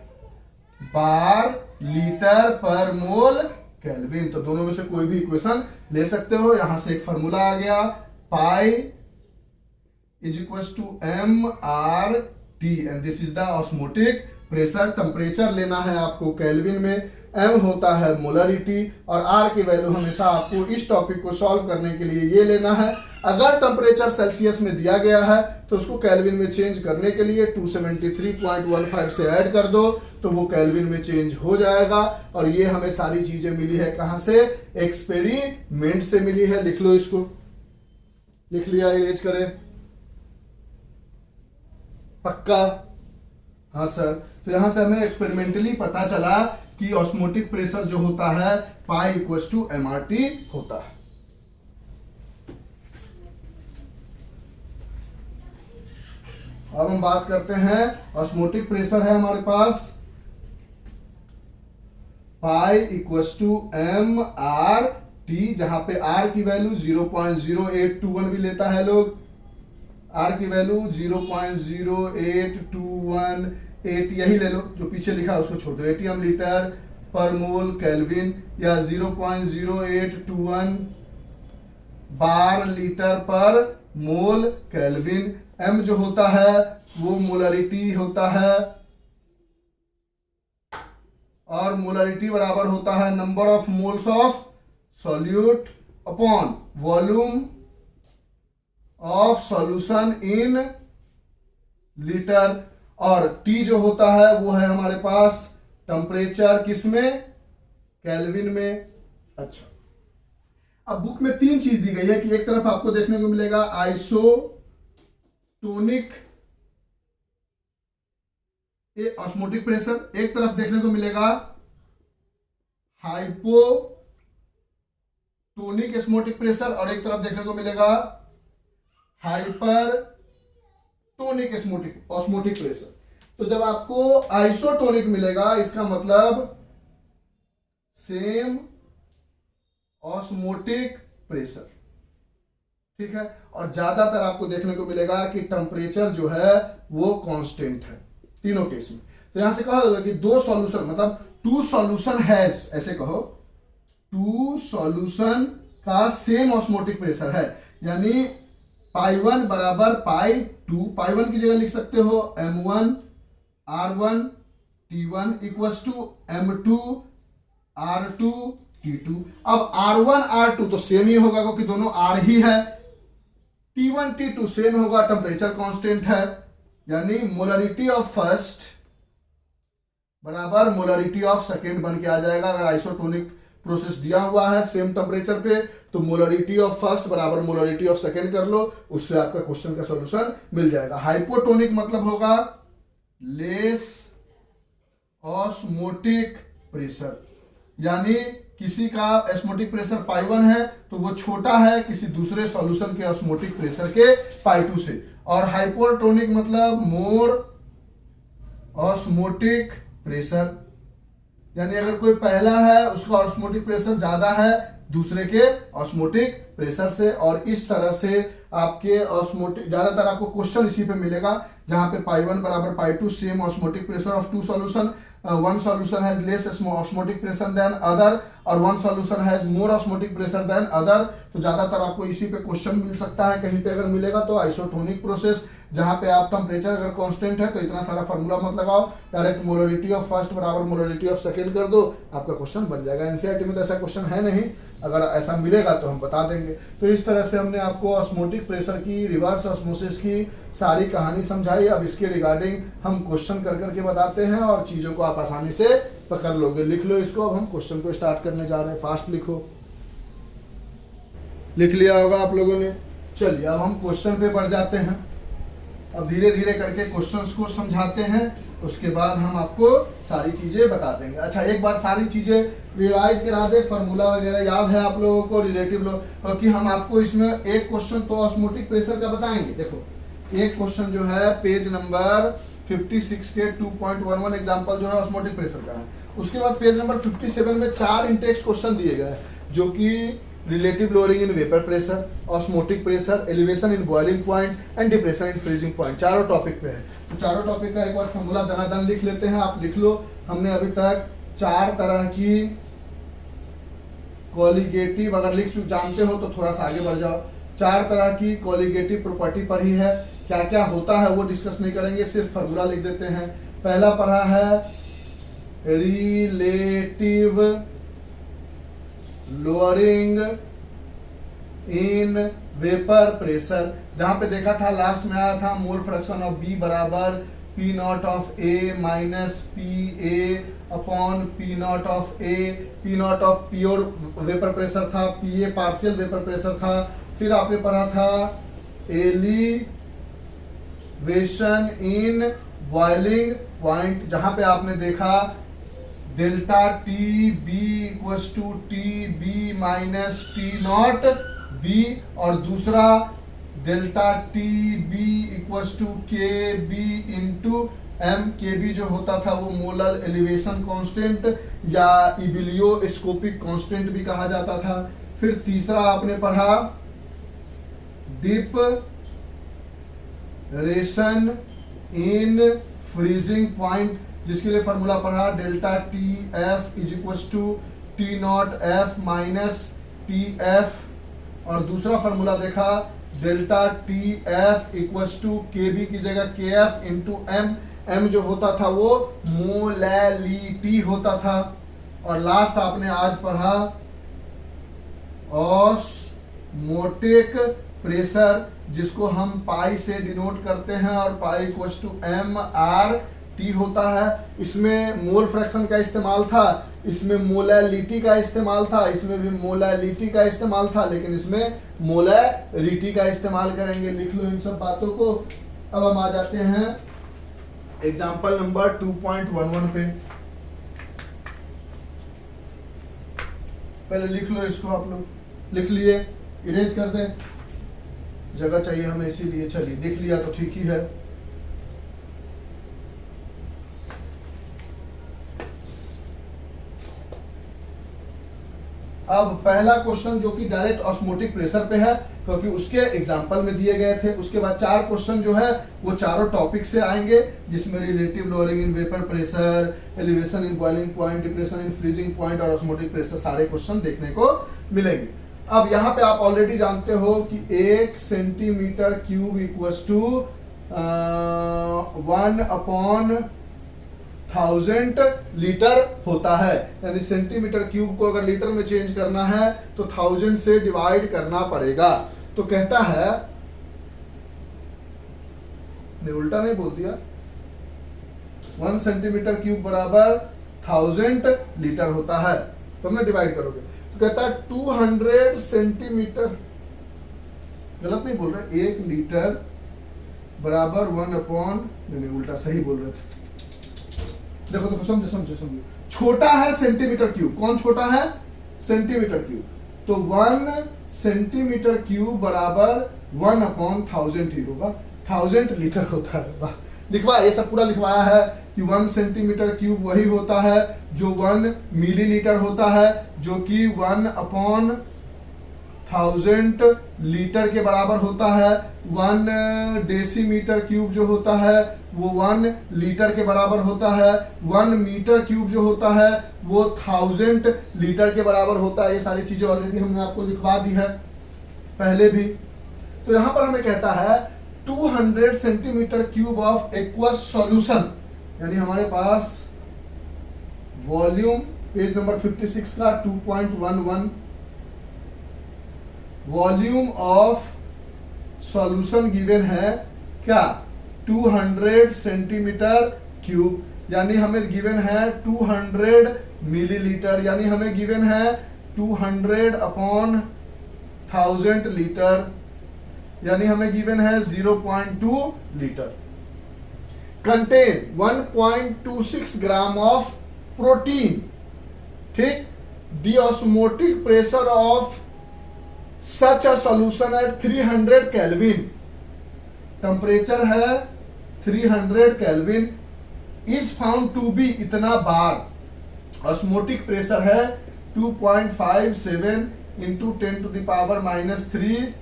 बार लीटर पर मोल केल्विन। तो दोनों में से कोई भी इक्वेशन ले सकते हो। यहां से एक फार्मूला आ गया, pi is equal to M R T, and this is the osmotic pressure. Temperature लेना है आपको केल्विन में, m होता है मोलरिटी, और r की वैल्यू हमेशा आपको इस टॉपिक को सॉल्व करने के लिए ये लेना है। अगर टेम्परेचर सेल्सियस में दिया गया है तो उसको केल्विन में चेंज करने के लिए 273.15 से ऐड कर दो तो वो केल्विन में चेंज हो जाएगा। और ये हमें सारी चीजें मिली है कहां से? एक्सपेरिमेंट से मिली है। लिख लो, इसको लिख लिया, इरेज करें, पक्का? हाँ सर। तो यहां से हमें एक्सपेरिमेंटली पता चला कि ऑस्मोटिक प्रेशर जो होता है पाई इक्वल टू mRT होता है। अब हम बात करते हैं, ऑस्मोटिक प्रेशर है हमारे पास पाई इक्वल टू mRT, जहां पे r की वैल्यू 0.0821 भी लेता है लोग, r की वैल्यू 0.08218 यही ले लो, जो पीछे लिखा है उसको छोड़ दो, एटीएम लीटर पर मोल केल्विन, या 0.0821 बार लीटर पर मोल केल्विन। m जो होता है वो मोलरिटी होता है, और मोलरिटी बराबर होता है number of moles of solute upon volume of solution in litre, और T जो होता है वो है हमारे पास टेम्परेचर, किसमें? केल्विन में। अच्छा, अब बुक में तीन चीज दी गई है कि एक तरफ आपको देखने को मिलेगा आइसोटोनिक ऑस्मोटिक प्रेशर, एक तरफ देखने को मिलेगा हाइपोटोनिक ऑस्मोटिक प्रेशर, और एक तरफ देखने को मिलेगा हाइपरटोनिक ऑस्मोटिक प्रेशर। तो जब आपको आइसोटोनिक मिलेगा इसका मतलब सेम ऑस्मोटिक प्रेशर, ठीक है, और ज्यादातर आपको देखने को मिलेगा कि टेम्परेचर जो है वो कांस्टेंट है तीनों केस में। तो यहां से कहा होगा कि दो सॉल्यूशन, मतलब टू सॉल्यूशन हैज, ऐसे कहो, टू सॉल्यूशन का सेम ऑस्मोटिक प्रेशर है, यानी पाई 1 बराबर पाई 2, पाई 1 की जगह लिख सकते हो m1 r1 t1 equals to m2 r2 t2। अब r1 r2 तो सेम ही होगा क्योंकि दोनों r ही है, t1 t2 सेम होगा, टेम्परेचर कांस्टेंट है, यानी मोलरिटी ऑफ फर्स्ट बराबर मोलरिटी ऑफ सेकेंड बन के आ जाएगा। अगर आइसोटोनिक प्रोसेस दिया हुआ है सेम टेम्परेचर पे तो मोलरिटी ऑफ फर्स्ट बराबर मोलरिटी ऑफ सेकेंड कर लो, उससे आपका क्वेश्चन का सॉल्यूशन मिल जाएगा। हाइपोटोनिक मतलब होगा लेस ऑस्मोटिक प्रेशर, यानी किसी का ऑस्मोटिक प्रेशर पाई 1 है तो वो छोटा है किसी दूसरे सॉल्यूशन के ऑस्मोटिक प्रेशर के पाई 2 से, और हाइपोटोनिक मतलब मोर ऑस्मोटिक प्रेशर, यानी अगर कोई पहला है उसका ऑस्मोटिक प्रेशर ज्यादा है दूसरे के ऑस्मोटिक प्रेशर से, और इस तरह से आपके ऑस्मोटिक ज्यादातर आपको क्वेश्चन इसी पे मिलेगा जहां पे पाई 1 बराबर pi 2 same osmotic pressure of two solution, one solution has less osmotic pressure than other और one solution has more osmotic pressure than other। तो ज्यादातर आपको इसी पे क्वेश्चन मिल सकता है, कहीं पे अगर मिलेगा तो आइसोटोनिक प्रोसेस जहां पे आप टेम्परेचर अगर कांस्टेंट है तो इतना सारा फार्मूला मत लगाओ, डायरेक्ट मोलरिटी ऑफ फर्स्ट बराबर मोलरिटी ऑफ सेकंड कर दो, आपका क्वेश्चन बन जाएगा। एनसीईआरटी में तो ऐसा क्वेश्चन है नहीं, अगर ऐसा मिलेगा तो हम बता देंगे। तो इस तरह से हमने आपको ऑस्मोटिक प्रेशर की, रिवर्स ऑस्मोसिस की सारी कहानी समझाई। अब इसके रिगार्डिंग हम क्वेश्चन कर करके बताते हैं और चीजों को आप आसानी से पकड़ लोगे। लिख लो इसको, अब हम क्वेश्चन को स्टार्ट करने जा रहे हैं। फास्ट लिखो, लिख लिया होगा आप लोगों ने। चलिए अब हम क्वेश्चन पे बढ़ जाते हैं। अब धीरे धीरे करके क्वेश्चंस को समझाते हैं, उसके बाद हम आपको सारी चीजें बता देंगे। अच्छा, एक बार सारी चीजें रिवाइज करा दे, फार्मूला वगैरह याद है आप लोगों को, रिलेटिव लो, क्योंकि हम आपको इसमें एक क्वेश्चन तो ऑस्मोटिक प्रेशर का बताएंगे। देखो एक क्वेश्चन जो है पेज नंबर 56 के 2.11 एग्जांपल जो है ऑस्मोटिक प्रेशर का है। उसके बाद पेज नंबर 57 में 4 इंटेक्स्ट क्वेश्चन दिए गए हैं जो कि relative lowering in vapour pressure, osmotic pressure, elevation in boiling point and depression in freezing point, चारों टॉपिक पे है। तो चारों टॉपिक का एक बार फॉर्मूला दनादन लिख लेते हैं। आप लिख लो, हमने अभी तक 4 तरह की कॉलिगेटिव, अगर लिख जानते हो तो थोड़ा सा आगे बढ़ जाओ, 4 तरह की कॉलिगेटिव प्रॉपर्टी पढ़ी है। क्या क्या होता है वो डिस्कस नहीं करेंगे, सिर्फ फार्मूला लिख देते हैं। पहला पढ़ा है relative lowering in vapour pressure, जहां पे देखा था लास्ट में आया था मोल फ्रैक्शन ऑफ बी बराबर P naught of A minus P A upon P naught of A. P naught of pure vapour pressure था, P A partial vapour pressure था। फिर आपने पढ़ा था एलिवेशन इन बॉइलिंग पॉइंट, जहां पे आपने देखा delta T B equals to T B minus T naught B, और दूसरा delta T B equals to K B into M. K B जो होता था वो मोलर एलिवेशन कांस्टेंट या इबिलियोस्कोपिक कांस्टेंट भी कहा जाता था। फिर तीसरा आपने पढ़ा depression in freezing point, जिसके लिए फॉर्मूला पढ़ा delta T F is equals to T naught F minus T F, और दूसरा फॉर्मूला देखा delta T F equals to K B की जगह के एफ इंटू एम। एम जो होता था वो मोलैलिटी होता था। और लास्ट आपने आज पढ़ा ऑस्मोटिक प्रेशर, जिसको हम पाई से डिनोट करते हैं और pi equals to M R T होता है। इसमें मोल फ्रैक्शन का इस्तेमाल था, इसमें मोलैलिटी का इस्तेमाल था, इसमें भी मोलैलिटी का इस्तेमाल था, लेकिन इसमें मोलैरिटी का इस्तेमाल करेंगे। लिख लो इन सब बातों को। अब हम आ जाते हैं एग्जाम्पल नंबर 2.11 पे। पहले लिख लो इसको, आप लोग लिख लिए, इरेज कर दे, जगह चाहिए हमें इसीलिए। चलिए लिख लिया तो ठीक ही है। अब पहला क्वेश्चन जो कि डायरेक्ट ऑस्मोटिक प्रेशर पे है, क्योंकि उसके एग्जांपल में दिए गए थे। उसके बाद 4 क्वेश्चन जो है वो चारों टॉपिक से आएंगे, जिसमें relative lowering in vapour pressure, elevation in boiling point, depression in freezing point और ऑस्मोटिक प्रेशर, सारे क्वेश्चन देखने को मिलेंगे। अब यहाँ पे आप ऑलरेडी जानते हो कि 1 centimetre cube equals to 1/1000 litre होता है। यानी सेंटीमीटर क्यूब को अगर लीटर में चेंज करना है तो 1000 से डिवाइड करना पड़ेगा। तो कहता है, ने उल्टा नहीं बोल दिया, 1 सेंटीमीटर क्यूब बराबर 1000 लीटर होता है, तो हमने डिवाइड करोगे तो कहता है 200 सेंटीमीटर, गलत नहीं बोल रहे, 1 लीटर बराबर 1/, नहीं उल्टा सही बोल रहे थे। देखो देखो समझो समझो समझो, छोटा है सेंटीमीटर क्यूब, कौन छोटा है? Centimetre cube. तो 1 सेंटीमीटर क्यूब बराबर 1/1000 ही होगा, 1000 लीटर होता है। वाह, लिखवा, ये सब पूरा लिखवाया है कि 1 सेंटीमीटर क्यूब वही होता है जो 1 मिलीलीटर होता है, जो कि 1/1000 लीटर के बराबर होता है। 1 डेसीमीटर क्यूब जो होता है वो 1 लीटर के बराबर होता है। 1 मीटर क्यूब जो होता है वो 1000 लीटर के बराबर होता है। ये सारी चीजें ऑलरेडी हमने आपको लिखवा दी है पहले भी। तो यहां पर हमें कहता है 200 centimetre cube of aqueous solution, यानी हमारे पास वॉल्यूम पेज नंबर 56 का 2.11 वॉल्यूम ऑफ सॉल्यूशन गिवन है क्या 200 सेंटीमीटर क्यूब, यानी हमें गिवन है 200 मिलीलीटर, यानी हमें गिवन है 200/1000 लीटर, यानी हमें गिवन है 0.2 litre. Contain 1.26 gram of protein, ठीक। The osmotic pressure of such a solution at 300 kelvin, temperature है 300 kelvin, is found to be इतना बार, ऑस्मोटिक प्रेशर है 2.57 into 10⁻³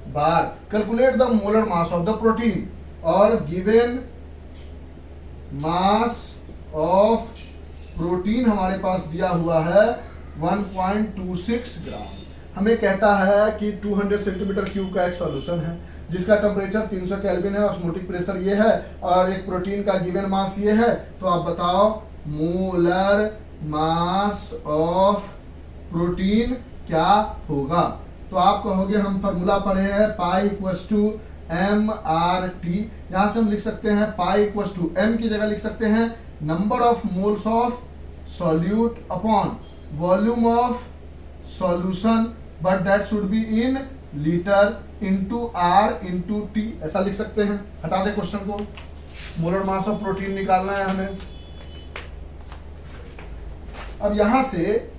bar. Calculate the molar mass of the protein, और given mass of protein हमारे पास दिया हुआ है 1.26 ग्राम। हमें कहता है कि 200 सेंटीमीटर क्यूब का एक सॉल्यूशन है जिसका टेम्परेचर 300 केल्विन है, ऑस्मोटिक प्रेशर ये है, और एक प्रोटीन का गिवन मास ये है। तो आप बताओ मोलर मास ऑफ प्रोटीन क्या होगा। तो आप कहोगे हम फॉर्मूला पढ़े हैं पाई इक्वल्स टू MRT, यहां से हम लिख सकते हैं पाई इक्वल्स टू M की जगह लिख सकते हैं number of moles of solute upon volume of solution, but that should be in litre into R into T, ऐसा लिख सकते हैं। हटा दे क्वेश्चन को, मोलर मास ऑफ प्रोटीन निकालना है हमें। अब यहां से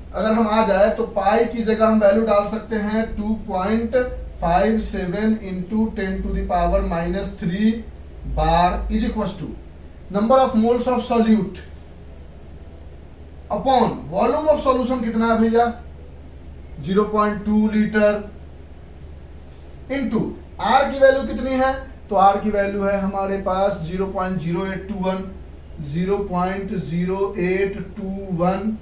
अगर हम आ जाए तो पाई की जगह हम वैल्यू डाल सकते हैं 2.57 into 10⁻³ bar is equal to number of moles of solute upon volume of solution कितना है भैया 0.2 लीटर, इंटू आर की वैल्यू कितनी है, तो आर की वैल्यू है हमारे पास 0.0821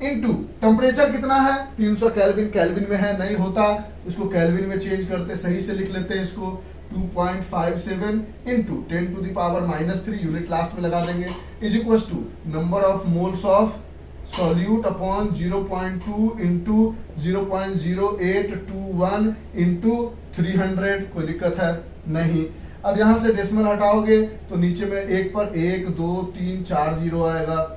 इंटू टेम्परेचर कितना है 300 केल्विन, केल्विन में है नहीं होता, इसको केल्विन में चेंज करते, सही से लिख लेते हैं इसको 2.57 इंटू 10⁻³ यूनिट लास्ट में लगा देंगे, is equal to number of moles of solute upon 0.2 into 0.0821 into 300। कोई दिक्कत है नहीं। अब यहां से डेसिमल हटाओगे तो नीचे में एक पर 1 2 3 4 जीरो आएगा,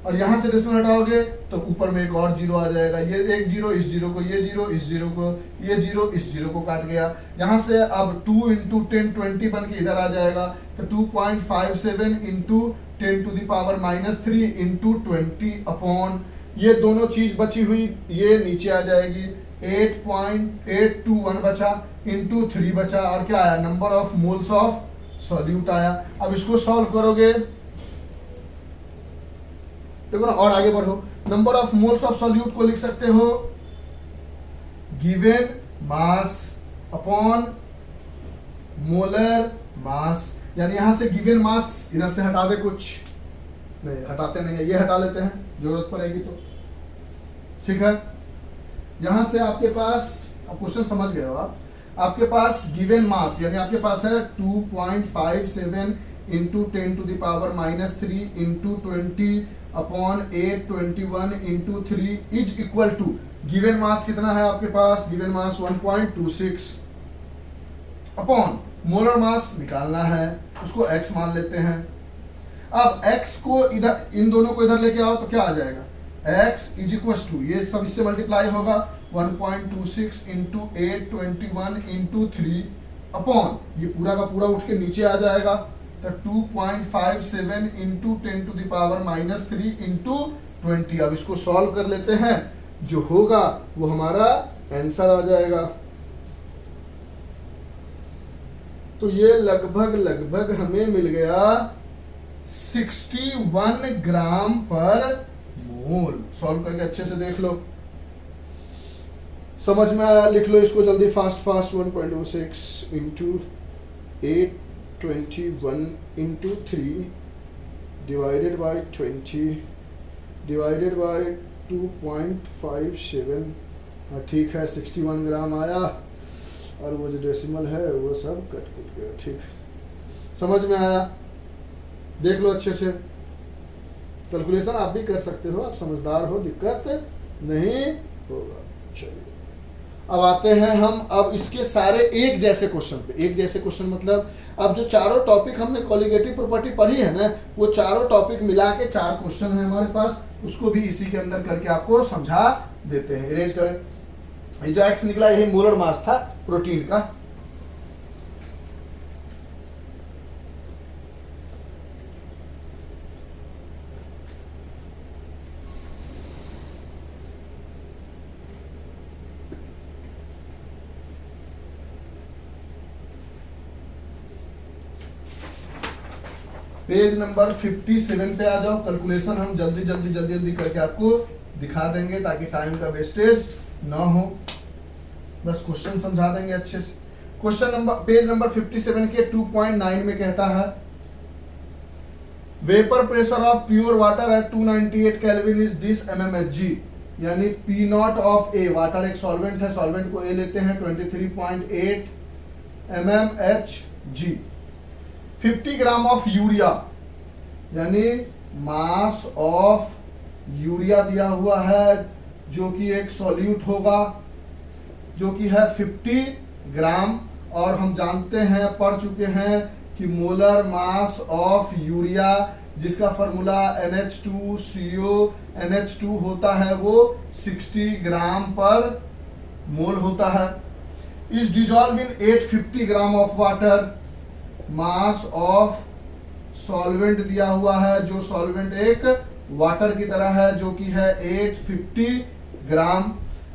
और यहां से डेसिमल हटाओगे तो ऊपर में एक और जीरो आ जाएगा। ये एक जीरो, इस जीरो को, ये जीरो, इस जीरो को, ये जीरो, इस जीरो को काट गया। यहां से अब 2 इंटू 10 20 बन के इधर आ जाएगा, तो 2.57 इंटू 10⁻³ इंटू 20 अपॉन ये दोनों चीज बची हुई ये नीचे आ जाएगी, 8.821 बचा इंटू 3 बचा, और क्या आया number of moles of solute आया। अब इसको सॉल्व करोगे देखो ना, और आगे बढ़ो, number of moles of solute को लिख सकते हो गिवन मास अपॉन मोलर मास, यानी यहां से गिवन मास इधर से हटा दे, कुछ नहीं हटाते नहीं है, ये हटा लेते हैं जरूरत पड़ेगी तो, ठीक है। यहां से आपके पास, अब क्वेश्चन समझ गए हो आप, आपके पास गिवन मास यानी आपके पास है 2.57 into 10⁻³ into 20 upon 821 into 3 is equal to given mass कितना है आपके पास, given mass 1.26 upon molar mass निकालना है, उसको x मान लेते हैं। अब x को इधर, इन दोनों को इधर लेके आओ तो क्या आ जाएगा, x इज इक्वल टू ये सब इससे मल्टीप्लाई होगा 1.26 इंटू 821 इंटू 3 अपॉन ये पूरा का पूरा उठ के नीचे आ जाएगा, तो 2.57 इंटू 10⁻³ इंटू 20। अब इसको सॉल्व कर लेते हैं, जो होगा वो हमारा आंसर आ जाएगा। तो ये लगभग लगभग हमें मिल गया 61 ग्राम पर मोल। सॉल्व करके अच्छे से देख लो, समझ में आया? लिख लो इसको जल्दी, fast fast. 1.06 into 821 into 3 divided by 20 divided by 2.57। हाँ ठीक है, 61 ग्राम आया, और वो जो डेसिमल है वो सब कट कट गया। ठीक, समझ में आया? देख लो अच्छे से, कैलकुलेशन आप भी कर सकते हो, आप समझदार हो, दिक्कत नहीं होगा। चलिए अब आते हैं हम अब इसके सारे एक जैसे क्वेश्चन पे। एक जैसे क्वेश्चन मतलब अब जो चारों टॉपिक हमने कॉलिगेटिव प्रॉपर्टी पढ़ी है ना, वो चारों टॉपिक मिला के 4 क्वेश्चन है हमारे पास, उसको भी इसी के अंदर करके आपको समझा देते हैं। इरेज करें, ये जो एक्स निकला यही मोलर मास था प्रोटीन का। पेज नंबर 57 पे आ जाओ। कैलकुलेशन हम जल्दी जल्दी जल्दी जल्दी करके आपको दिखा देंगे ताकि टाइम का वेस्टेज ना हो, बस क्वेश्चन समझा देंगे अच्छे से। क्वेश्चन नंबर पेज नंबर 57 के 2.9 में कहता है vapour pressure of pure water at 298 kelvin is this mmHg, यानी P not of A, water एक सॉल्वेंट है, सॉल्वेंट को ए लेते हैं 23.8 mmHg। 50 ग्राम ऑफ यूरिया, यानी मास ऑफ यूरिया दिया हुआ है जो कि एक सॉल्यूट होगा, जो कि है 50 ग्राम, और हम जानते हैं, पढ़ चुके हैं कि मोलर मास ऑफ यूरिया जिसका फॉर्मूला NH2CO NH2 होता है वो 60 ग्राम पर मोल होता है। Is dissolve in 850 gram of water. Mass of solvent दिया हुआ है, जो सॉल्वेंट एक वाटर की तरह है, जो कि है 850 gram.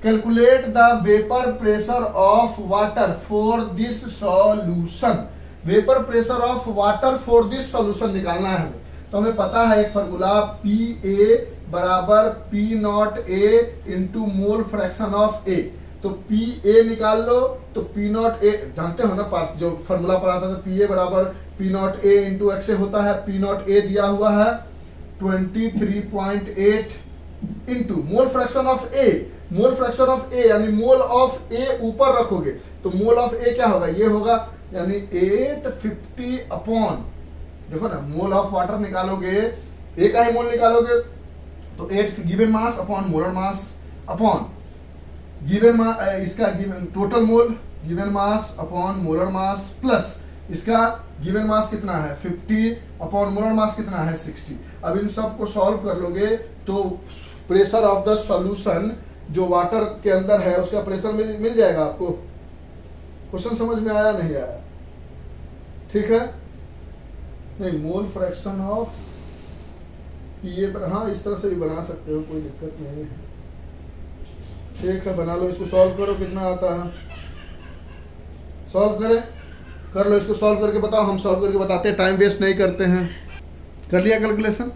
Calculate the vapour pressure of water for this solution. Vapour pressure of water for this solution निकालना है हमें। तो हमें पता है एक फॉर्मूला PA बराबर P naught A into mole fraction of A। तो PA निकाल लो, तो P नॉट A जानते हो ना, पास जो फॉर्मूला पढ़ा था, तो PA बराबर P naught A into x होता है। P नॉट A दिया हुआ है 23.8 into mole fraction of A। Mole fraction of A यानी मोल ऑफ A ऊपर रखोगे तो मोल ऑफ A क्या होगा, ये होगा, यानी 850 अपॉन, देखो ना, मोल ऑफ वाटर निकालोगे, A का ही मोल निकालोगे तो 8 given mass upon molar mass upon given mass, इसका given total mole given mass upon molar mass plus इसका गिवन मास कितना है 50 अपॉन मोलर मास कितना है 60। अब इन सब को सॉल्व कर लोगे तो प्रेशर ऑफ द सॉल्यूशन जो वाटर के अंदर है उसका प्रेशर मिल जाएगा आपको। क्वेश्चन समझ में आया नहीं आया? ठीक है, नहीं मोल फ्रैक्शन ऑफ पीए पर, हाँ इस तरह से भी बना सकते हो, कोई दिक्कत नहीं है। ठीक है, बना लो, इसको सॉल्व करो, कितना आता है सॉल्व करें, कर लो इसको, सॉल्व करके बताओ, हम सॉल्व करके बताते हैं, टाइम वेस्ट नहीं करते हैं। कर लिया कैलकुलेशन?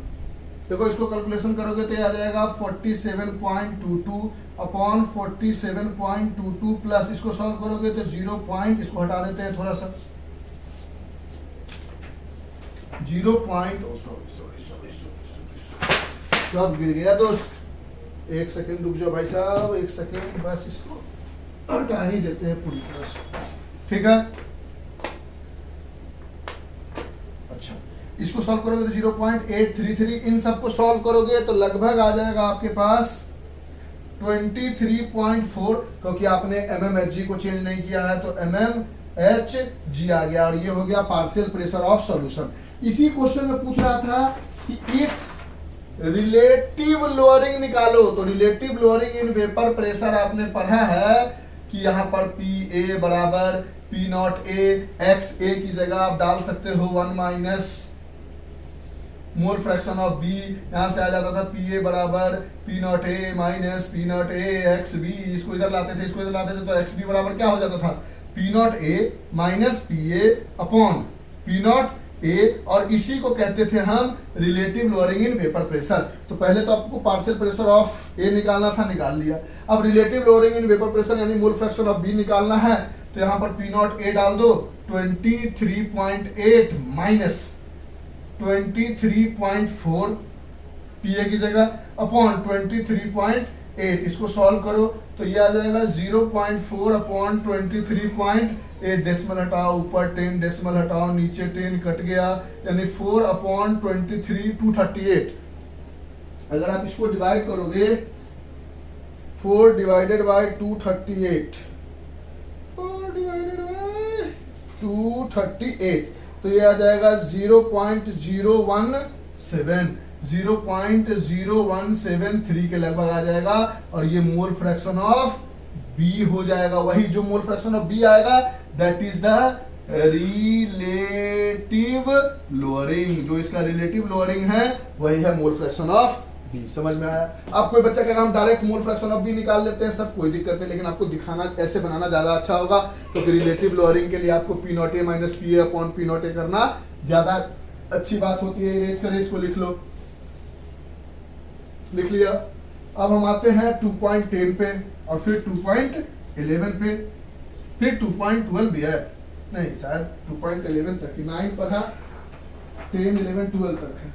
देखो इसको कैलकुलेशन करोगे तो ये आ जाएगा 47.22 अपॉन 47.22 प्लस इसको सॉल्व करोगे तो 0 पॉइंट, इसको हटा देते हैं थोड़ा सा, 0 पॉइंट, सॉरी सब गिर गया दोस्त। एक सेकंड रुक जाओ भाई साहब, एक सेकंड, बस इसको हटा ही देते हैं पूरी तरह से। ठीक है, अच्छा इसको सॉल्व करोगे तो 0.833, इन सबको सॉल्व करोगे तो लगभग आ जाएगा आपके पास 23.4, क्योंकि आपने mmHg को चेंज नहीं किया है तो mmHg आ गया, और ये हो गया पार्शियल प्रेशर ऑफ सॉल्यूशन। इसी क्वेश्चन में पूछ रहा था कि इट्स रिलेटिव लोअरिंग निकालो, तो relative lowering in vapour pressure आपने पढ़ा है कि यहाँ पर PA बराबर P naught A, x A की जगह आप डाल सकते हो 1 minus mole fraction of B, यहाँ से आ जाता था PA बराबर P naught A minus P naught A x B, इसको इधर लाते थे, इसको इधर लाते थे तो एक्स B बराबर क्या हो जाता था P not a minus P A upon P not a, और इसी को कहते थे हम relative lowering in vapour pressure. तो पहले तो आपको पार्शियल प्रेशर ऑफ ए निकालना था, निकाल लिया। अब relative lowering in vapour pressure यानी मोल फ्रैक्शन ऑफ बी निकालना है, तो यहाँ पर पी नॉट ए डाल दो 23.8 माइनस 23.4 पी ए की जगह अपॉन 23.8, इसको सॉल्व करो तो ये आ जाएगा 0.4 अपॉन 23.8, डेसिमल हटाओ, ऊपर 10 डेसिमल हटाओ, नीचे 10 कट गया, यानी 4 अपॉन 23 238। अगर आप इसको डिवाइड करोगे 4 डिवाइडेड बाय 238, 4 डिवाइडेड बाय 238, तो ये आ जाएगा 0.0173 के लगभग आ जाएगा, और ये मोल फ्रैक्शन ऑफ बी हो जाएगा। वही जो मोल फ्रैक्शन ऑफ बी आएगा that is the relative lowering, जो इसका रिलेटिव लोअरिंग है वही है मोल फ्रैक्शन ऑफ बी। समझ में आया? आप कोई बच्चा का हम direct mole fraction of B निकाल लेते हैं सब, कोई दिक्कत नहीं, लेकिन आपको दिखाना ऐसे बनाना ज्यादा अच्छा होगा, क्योंकि रिलेटिव लोअरिंग के लिए आपको P not a minus P A upon P not a करना ज्यादा अच्छी बात होती है। इरेज करें, इसको लिख लो, लिख लिया। अब हम आते हैं 2.10 पे, और फिर 2.11 पे, फिर 2.12 भी है, नहीं शायद 2.11 तक, 9 पर है, 10 11 12 तक है,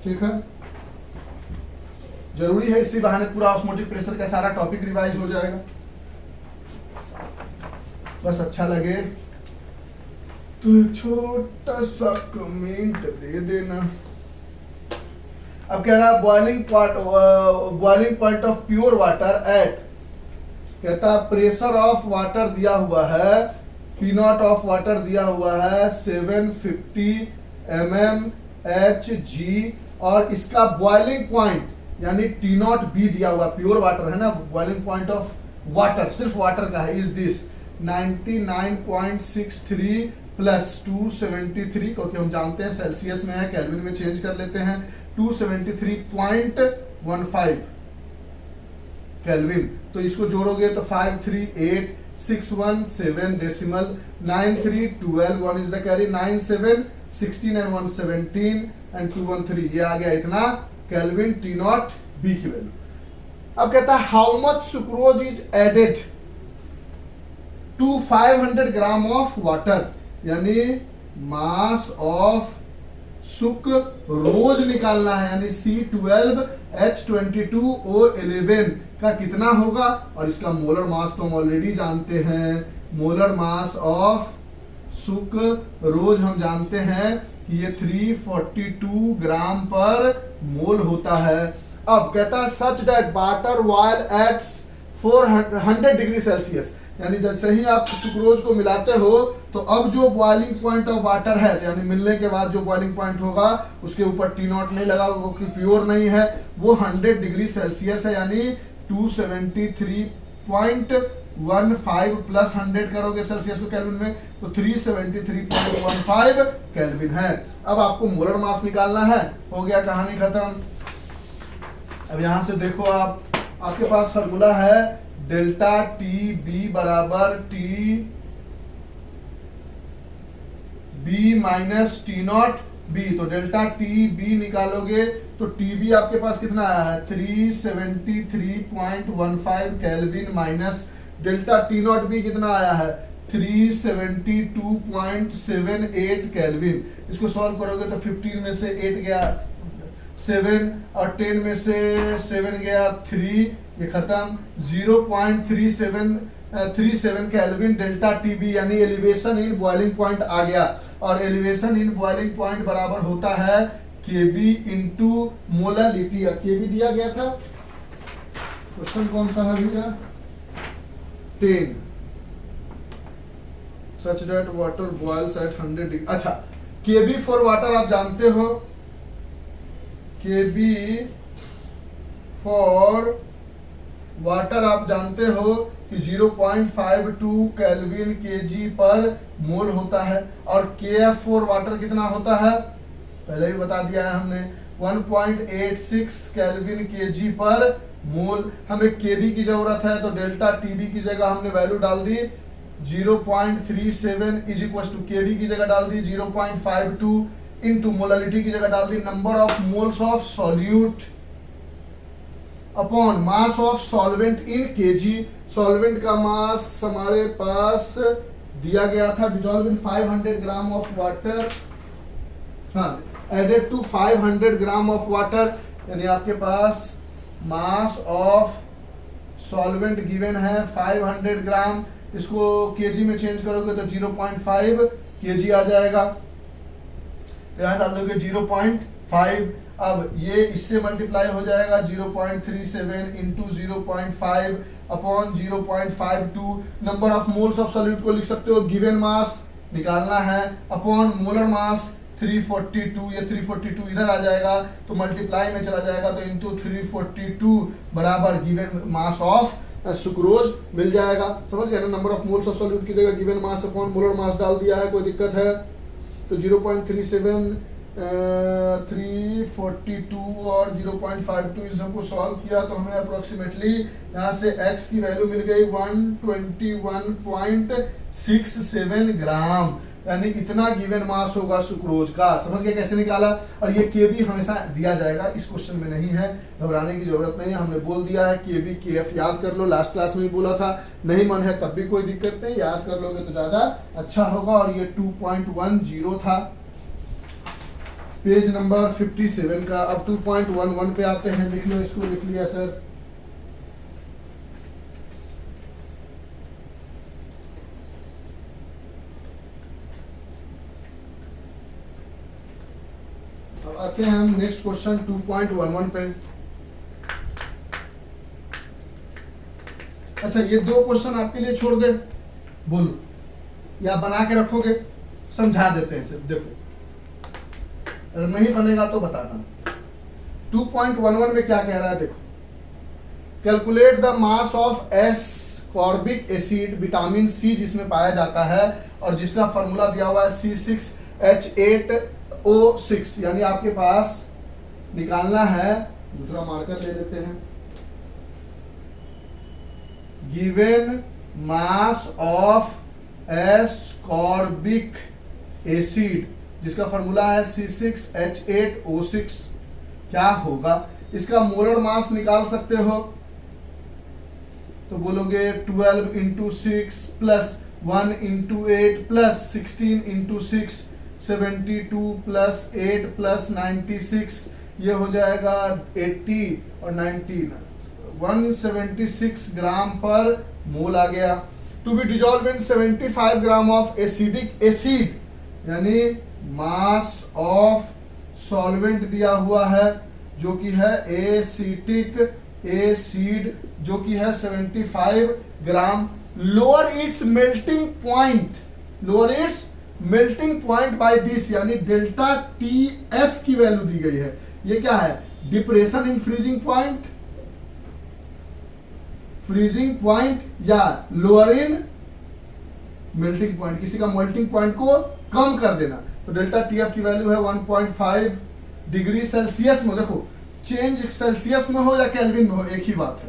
ठीक है। जरूरी है, इसी बहाने पूरा ऑस्मोटिक प्रेशर का सारा टॉपिक रिवाइज हो जाएगा। बस अच्छा लगे तो एक छोटा सा कमेंट दे देना। अब कह रहा है boiling point of pure water at, कहता प्रेशर ऑफ वाटर दिया हुआ है, पी नॉट ऑफ वाटर दिया हुआ है 750 mmHg, और इसका बॉइलिंग पॉइंट यानी टी नॉट बी दिया हुआ, प्योर वाटर है ना, बॉइलिंग पॉइंट ऑफ वाटर सिर्फ वाटर का है, इज दिस 99.63 प्लस 273, क्योंकि हम जानते हैं सेल्सियस में है, केल्विन में चेंज कर लेते हैं, 273.15 केल्विन। तो इसको जोड़ोगे तो 538.617 decimal, 9312, 1 is the carry, 97 16 and 1 17 and 2 1 3, ये आ गया इतना केल्विन टी नॉट बी की वैल्यू। अब कहता है how much sucrose is added to 500 gram of water, यानी मास ऑफ सुक्रोज निकालना है, यानी C12H22O11 का कितना होगा, और इसका मोलर मास तो हम ऑलरेडी जानते हैं, मोलर मास ऑफ सुक्रोज हम जानते हैं कि ये 342 ग्राम पर मोल होता है। अब कहता है सच that water while at 400 degree Celsius, यानी जैसे ही आप सुक्रोज को मिलाते हो तो अब जो बॉइलिंग पॉइंट ऑफ वाटर है, यानी मिलने के बाद जो बॉइलिंग पॉइंट होगा उसके ऊपर टी नॉट नहीं लगा, क्योंकि प्योर नहीं है, वो 100 डिग्री सेल्सियस है, यानी 273.15 प्लस 100 करोगे सेल्सियस को केल्विन में तो 373.15 केल्विन है। अब आपको मोलर मास निकालना है, हो गया कहानी खत्म। अब यहां से देखो आपके पास फॉर्मूला है डेल्टा टी बी बराबर T B minus T naught B, तो डेल्टा टी बी निकालोगे तो टी बी आपके पास कितना आया है 373.15 kelvin, minus delta T naught B कितना आया है 372.78 केल्विन। इसको सॉल्व करोगे तो 15 में से 8 गया 7, और 10 में से 7 गया 3, ये खत्म, 0.37 केल्विन डेल्टा टीबी, यानी एलिवेशन इन बॉइलिंग पॉइंट आ गया, और एलिवेशन इन बॉइलिंग पॉइंट बराबर होता है केबी इंटू मोलालिटी। केबी दिया गया था, क्वेश्चन कौन सा है भैया 10, such that water boils at 100 degree. अच्छा, केबी फॉर वाटर आप जानते हो, केबी फॉर वाटर आप जानते हो कि 0.52 केल्विन केजी पर मोल होता है, और केएफ फॉर वाटर कितना होता है पहले भी बता दिया है हमने, 1.86 केल्विन केजी पर मोल। हमें केबी की जरूरत है तो डेल्टा टीबी की जगह हमने वैल्यू डाल दी 0.37 इज इक्वल टू केबी की जगह डाल दी 0.52 इनटू मोलालिटी की जगह डाल दी number of moles of solute upon mass of solvent in KG. Solvent का मास हमारे पास दिया गया था dissolve in 500 gram of water, हाँ added to 500 gram of water, यानी आपके पास मास ऑफ सॉल्वेंट गिवन है 500 ग्राम, इसको केजी में चेंज करोगे तो 0.5 केजी आ जाएगा, यहाँ डाल दोगे 0.5। अब ये इससे मल्टीप्लाई हो जाएगा 0.37 into 0.5 upon 0.52। Number of moles of solute को लिख सकते हो, गिवन मास निकालना है अपॉन मोलर मास 342, ये 342 इधर आ जाएगा तो मल्टीप्लाई में चला जाएगा तो इंटू 342 बराबर गिवन मास ऑफ सुक्रोज मिल जाएगा। समझ गए ना, number of moles of solute की जगह गिवन मास अपॉन मोलर मास डाल दिया है, कोई दिक्कत है तो 0.37 342 और 0.52 इन सबको सॉल्व किया तो हमें अप्रोक्सीमेटली यहाँ से x की वैल्यू मिल गई 121.67 ग्राम, यानी इतना गिवन मास होगा सुक्रोज का। समझ गए कैसे निकाला? और ये केबी हमेशा दिया जाएगा, इस क्वेश्चन में नहीं है, घबराने की जरूरत नहीं है, हमने बोल दिया है केबी केएफ याद कर लो, लास्ट क्लास में भी बोला था, नहीं मन है तब भी कोई दिक्कत नहीं, याद कर लोगे तो ज्यादा अच्छा होगा। और ये 2.10 था पेज नंबर 57 का। अब 2.11 पे आते हैं, लिख लो इसको, लिख लिया सर। अब आते हैं हम नेक्स्ट क्वेश्चन 2.11 पे। अच्छा ये दो क्वेश्चन आपके लिए छोड़ दे, बोलो या बना के रखोगे, समझा देते हैं सिर्फ, देखो अगर नहीं बनेगा तो बताना। 2.11 में क्या कह रहा है देखो, calculate the mass of ascorbic acid vitamin C जिसमें पाया जाता है और जिसका फॉर्मूला दिया हुआ है C6H8O6, यानी आपके पास निकालना है, दूसरा मार्कर ले लेते हैं, given mass of ascorbic acid जिसका फॉर्मूला है C6H8O6, क्या होगा? इसका मोलर मास निकाल सकते हो तो बोलोगे 12 into 6 plus 1 into 8 plus 16 into 6 72 plus 8 plus 96, ये हो जाएगा 80 और 19 176 ग्राम पर मोल आ गया। To be dissolved in 75 gram of acidic acid, यानी मास ऑफ सॉल्वेंट दिया हुआ है जो कि है एसिटिक एसिड जो कि है 75 gram. Lower its melting point, lower its melting point by this, यानी डेल्टा टी एफ की वैल्यू दी गई है। ये क्या है? Depression in freezing point, freezing point या लोअर इन मेल्टिंग पॉइंट, किसी का मेल्टिंग पॉइंट को कम कर देना। तो डेल्टा टी एफ की वैल्यू है 1.5 डिग्री सेल्सियस में। देखो चेंज सेल्सियस में हो या केल्विन में हो एक ही बात है,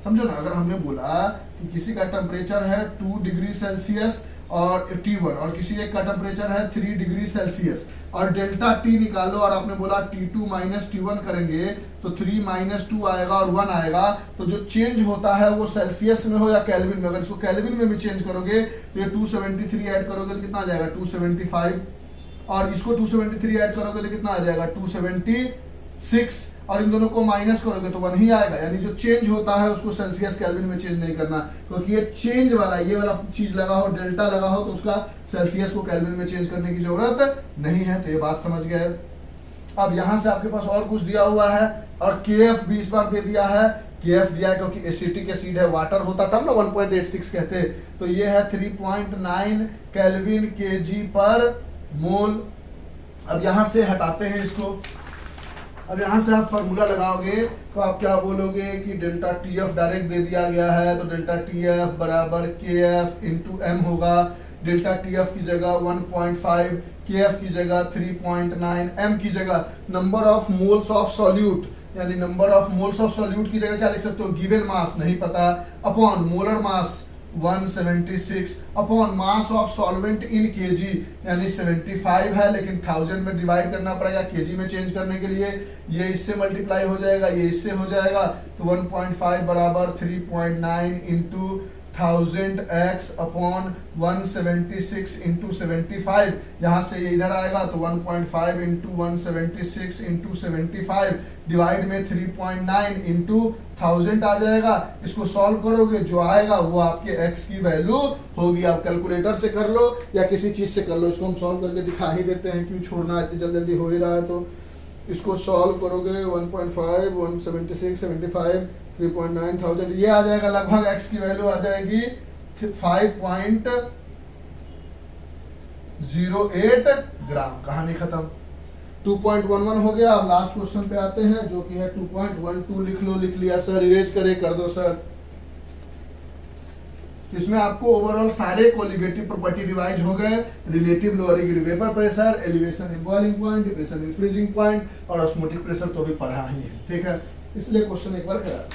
समझो ना। अगर हमने बोला कि किसी का टेम्परेचर है 2 डिग्री सेल्सियस और T1 और किसी एक का टेम्परेचर है 3 डिग्री सेल्सियस और डेल्टा टी निकालो और आपने बोला T2 माइनस T1 करेंगे तो 3 माइनस 2 आएगा और 1 आएगा। तो जो चेंज होता है वो सेल्सियस में हो या केल्विन में। अगर इसको केल्विन में भी चेंज करोगे तो ये 273 ऐड करोगे तो कितना आ जाएगा 275 और इसको 273 ऐड करोगे तो कितना आ जाएगा 276 और इन दोनों को माइनस करोगे तो 1 ही आएगा। यानी जो चेंज होता है उसको सेल्सियस केल्विन में चेंज नहीं करना, क्योंकि ये चेंज वाला ये वाला चीज लगा हो डेल्टा लगा हो तो उसका सेल्सियस को केल्विन में चेंज करने की जरूरत नहीं है। तो ये बात समझ गए। अब यहाँ से आपके पास और कुछ दिया हुआ है और KF भी इस बार दे दिया है। KF दिया है क्योंकि एसिटिक एसिड है, वाटर होता तब ना 1.86 कहते। तो ये है 3.9 केल्विन kg पर मोल। अब यहाँ से हटाते हैं इसको। अब यहाँ से आप फॉर्मूला लगाओगे तो आप क्या बोलोगे कि डेल्टा TF डायरेक्ट दे दिया गया है तो डेल्टा TF बराबर KF इंटू M होगा। डेल्टा TF की जगह 1.5, KF की जगह 3.9, M की जगह number of moles of solute. यानी number of moles of solute की जगह क्या लिख सकते हो, गिवन मास नहीं पता, upon molar mass 176 upon mass of solvent in KG यानी 75 है, लेकिन 1000 में डिवाइड करना पड़ेगा केजी में चेंज करने के लिए। ये इससे मल्टीप्लाई हो जाएगा, ये इससे हो जाएगा, तो 1.5 बराबर 3.9 इंटू 1000 x अपॉन 176 इंटू 75, यहाँ से ये इधर आएगा तो 1.5 इंटू 176 इंटू 75 डिवाइड में 3.9 इंटू 1000 आ जाएगा। इसको सॉल्व करोगे जो आएगा वो आपके x की वैल्यू होगी। आप कैलकुलेटर से कर लो या किसी चीज से कर लो, इसको हम सॉल्व करके दिखा ही देते हैं, क्यों छोड़ना, इतनी जल्दी जल्दी हो ही रहा है। तो इसको सॉल्व करोगे 1.5 176 75 3.9 1000, ये आ जाएगा लगभग x की वैल्यू आ जाएगी 5.08 ग्राम। कहानी खत्म। 2.11 हो गया। अब लास्ट क्वेश्चन पे आते हैं जो कि है 2.12। लिख लो, लिख लिया सर, इरेज करे कर दो सर। इसमें आपको ओवरऑल सारे कोलिगेटिव प्रॉपर्टी रिवाइज हो गए, relative lowering in vapour pressure, elevation in boiling point, depression in freezing point और ऑस्मोटिक प्रेशर तो भी पढ़ा ही है, ठीक है, इसलिए क्वेश्चन एक बार करा।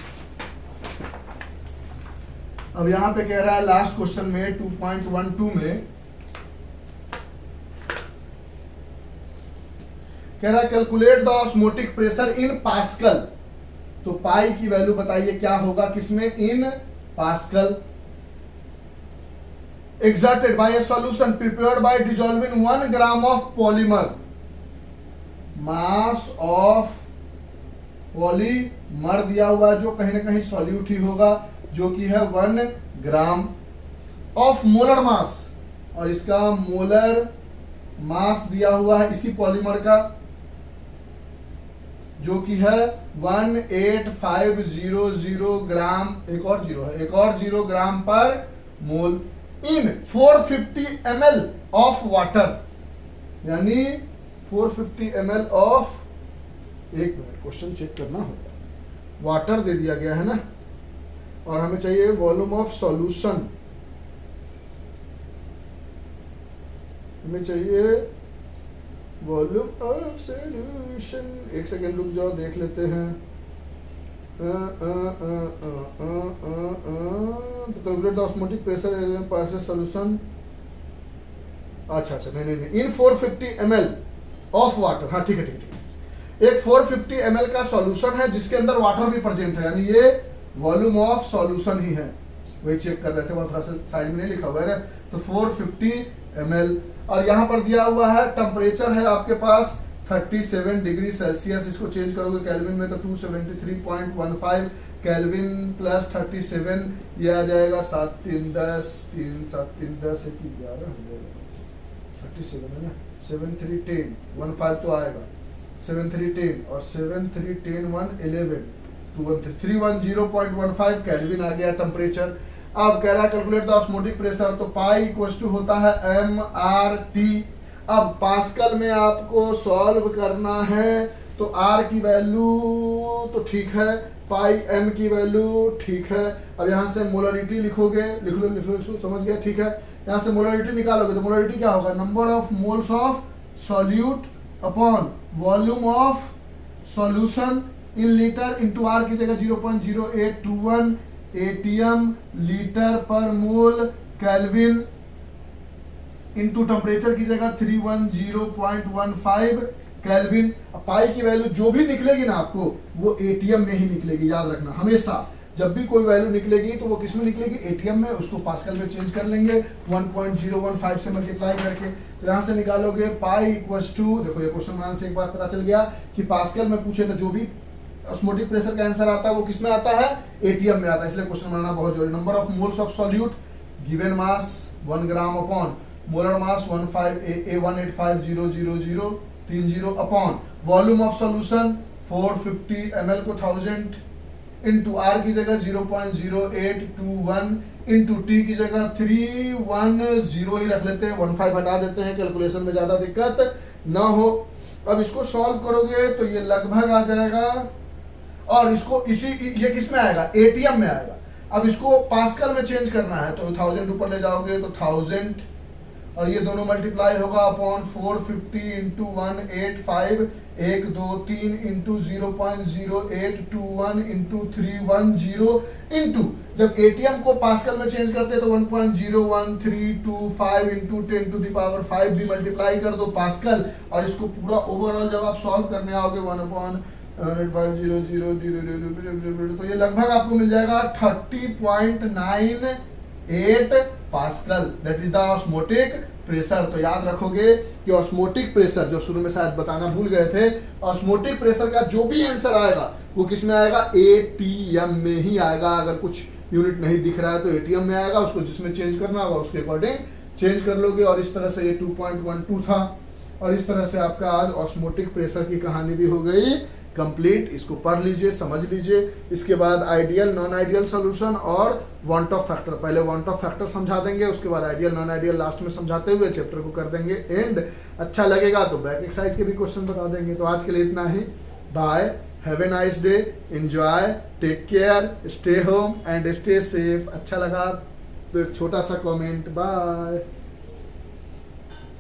अब यहां पे कह रहा है लास्ट क्वेश्चन में 2.12 में कह रहा है calculate the osmotic pressure in pascal. तो पाई की वैल्यू बताइए क्या होगा, किसमें, इन pascal. exerted by a solution prepared by dissolving 1 gram of polymer, mass of polymer दिया हुआ जो कहीं ना कहीं सॉल्यूट ही होगा, जो कि है 1 ग्राम ऑफ मोलर मास, और इसका मोलर मास दिया हुआ है इसी पॉलीमर का जो कि है 18500 ग्राम, एक और जीरो है, एक और 0 ग्राम पर मोल, इन 450 ml ऑफ वाटर, यानी 450 ml ऑफ, एक मिनट क्वेश्चन चेक करना होगा, वाटर दे दिया गया है ना, और हमें चाहिए वॉल्यूम ऑफ सॉल्यूशन, हमें चाहिए वॉल्यूम ऑफ सॉल्यूशन। एक सेकेंड रुक जाओ, देख लेते हैं। Calculate the osmotic pressure pass solution. अच्छा, नहीं, इन 450 ml ऑफ वाटर, हाँ ठीक है, एक 450 ml का सॉल्यूशन है जिसके अंदर वाटर भी प्रेजेंट है, यानी ये वॉल्यूम ऑफ सॉल्यूशन ही है, वही चेक कर रहे थे, थोड़ा सा साइड में नहीं लिखा हुआ है ना। तो 450 ml, और यहाँ पर दिया हुआ है टेम्परेचर है आपके पास 37 डिग्री सेल्सियस, इसको चेंज करोगे कैल्विन में तो 273.15 कैल्विन प्लस 37, ये आ जाएगा 7 3 10 3 7 3 10 1 11 हो जाएगा, 37 है ना, 7 3 10 15 तो आएगा, 7 3 10 और 7 3 10 1 11 310.15 कैल्विन आ गया टेम्परेचर। अब कह रहा है कैलकुलेट द ऑस्मोटिक प्रेशर, तो पाई इक्वल टू होता है mRT। अब पास्कल में आपको सॉल्व करना है, तो R की वैल्यू तो ठीक है, पाई M की वैल्यू ठीक है। अब यहाँ से मोलरिटी लिखोगे, लिख लो इसको, समझ गया, ठीक है। यहाँ से मोलरिटी निकालोगे तो मोलरिटी क्या होगा, number of moles of solute upon volume of solution in litre into R की जगह 0.0821 ATM लीटर पर मोल, केल्विन इंटू टेम्परेचर की जगह 310.15 केल्विन। पाई की वैल्यू जो भी निकलेगी ना आपको वो एटीएम में ही निकलेगी, याद रखना हमेशा जब भी कोई वैल्यू निकलेगी तो वो किस में निकलेगी, एटीएम में, उसको पास्कल में चेंज कर लेंगे 1.015 से मल्टीप्लाई करके। तो यहाँ से निकालोगे पाई इक्वल्स टू, देखो ये क्वेश्चन बनाने से एक बात पता चल गया कि पास्कल में पूछे तो जो भी ऑस्मोटिक प्रेशर का आंसर आता है वो किस में आता है, एटीएम में आता है, इसलिए क्वेश्चन बनाना बहुत जरूरी। Number of moles of solute given mass 1 gram upon molar mass 185000030 upon volume of solution 450 ml को 1000 इंटू R की जगह 0.0821 इंटू T की जगह 310 ही रख लेते हैं, 15 हटा देते हैं, कैलकुलेशन में ज्यादा दिक्कत ना हो। अब इसको सॉल्व करोगे तो ये लगभग आ जाएगा, और इसको ये किस में आएगा, एटीएम में आएगा। अब इसको पास्कल में चेंज करना है तो 1000 ऊपर ले जाओगे तो 1000, और ये दोनों मल्टीप्लाई होगा upon 450 into 185 1 2 3 into 0.0821 into 310 into जब एटीएम को पास्कल में चेंज करते हैं तो 1.01325 इंटू 10 टू द पावर 5 भी मल्टीप्लाई कर दो पास्कल, और इसको पूरा ओवरऑल जब आप सॉल्व करने आओगे 1.8500 तो ये लगभग आपको मिल जाएगा 30.98 pascal, that is the osmotic pressure. तो याद रखोगे कि ऑस्मोटिक प्रेशर, जो शुरू में शायद बताना भूल गए थे, ऑस्मोटिक प्रेशर का जो भी आंसर आएगा वो किस में आएगा, एटीएम में ही आएगा। अगर कुछ यूनिट नहीं दिख रहा है तो एटीएम में आएगा, उसको जिसमें चेंज करना होगा उसके अकॉर्डिंग चेंज कर लोगे। और इस तरह से ये 2.12 था, और इस तरह से आपका आज ऑस्मोटिक प्रेशर की कहानी भी हो गई कंप्लीट। इसको पढ़ लीजिए, समझ लीजिए। इसके बाद आइडियल नॉन आइडियल सॉल्यूशन और वांट ऑफ फैक्टर, पहले वांट ऑफ फैक्टर समझा देंगे, उसके बाद आइडियल नॉन आइडियल लास्ट में समझाते हुए चैप्टर को कर देंगे एंड। अच्छा लगेगा तो बैक एक्सरसाइज के भी क्वेश्चन बता देंगे। तो आज के लिए इतना ही, bye, have a nice day, enjoy, take care, stay home and stay safe. अच्छा लगा तो एक छोटा सा कमेंट, बाय।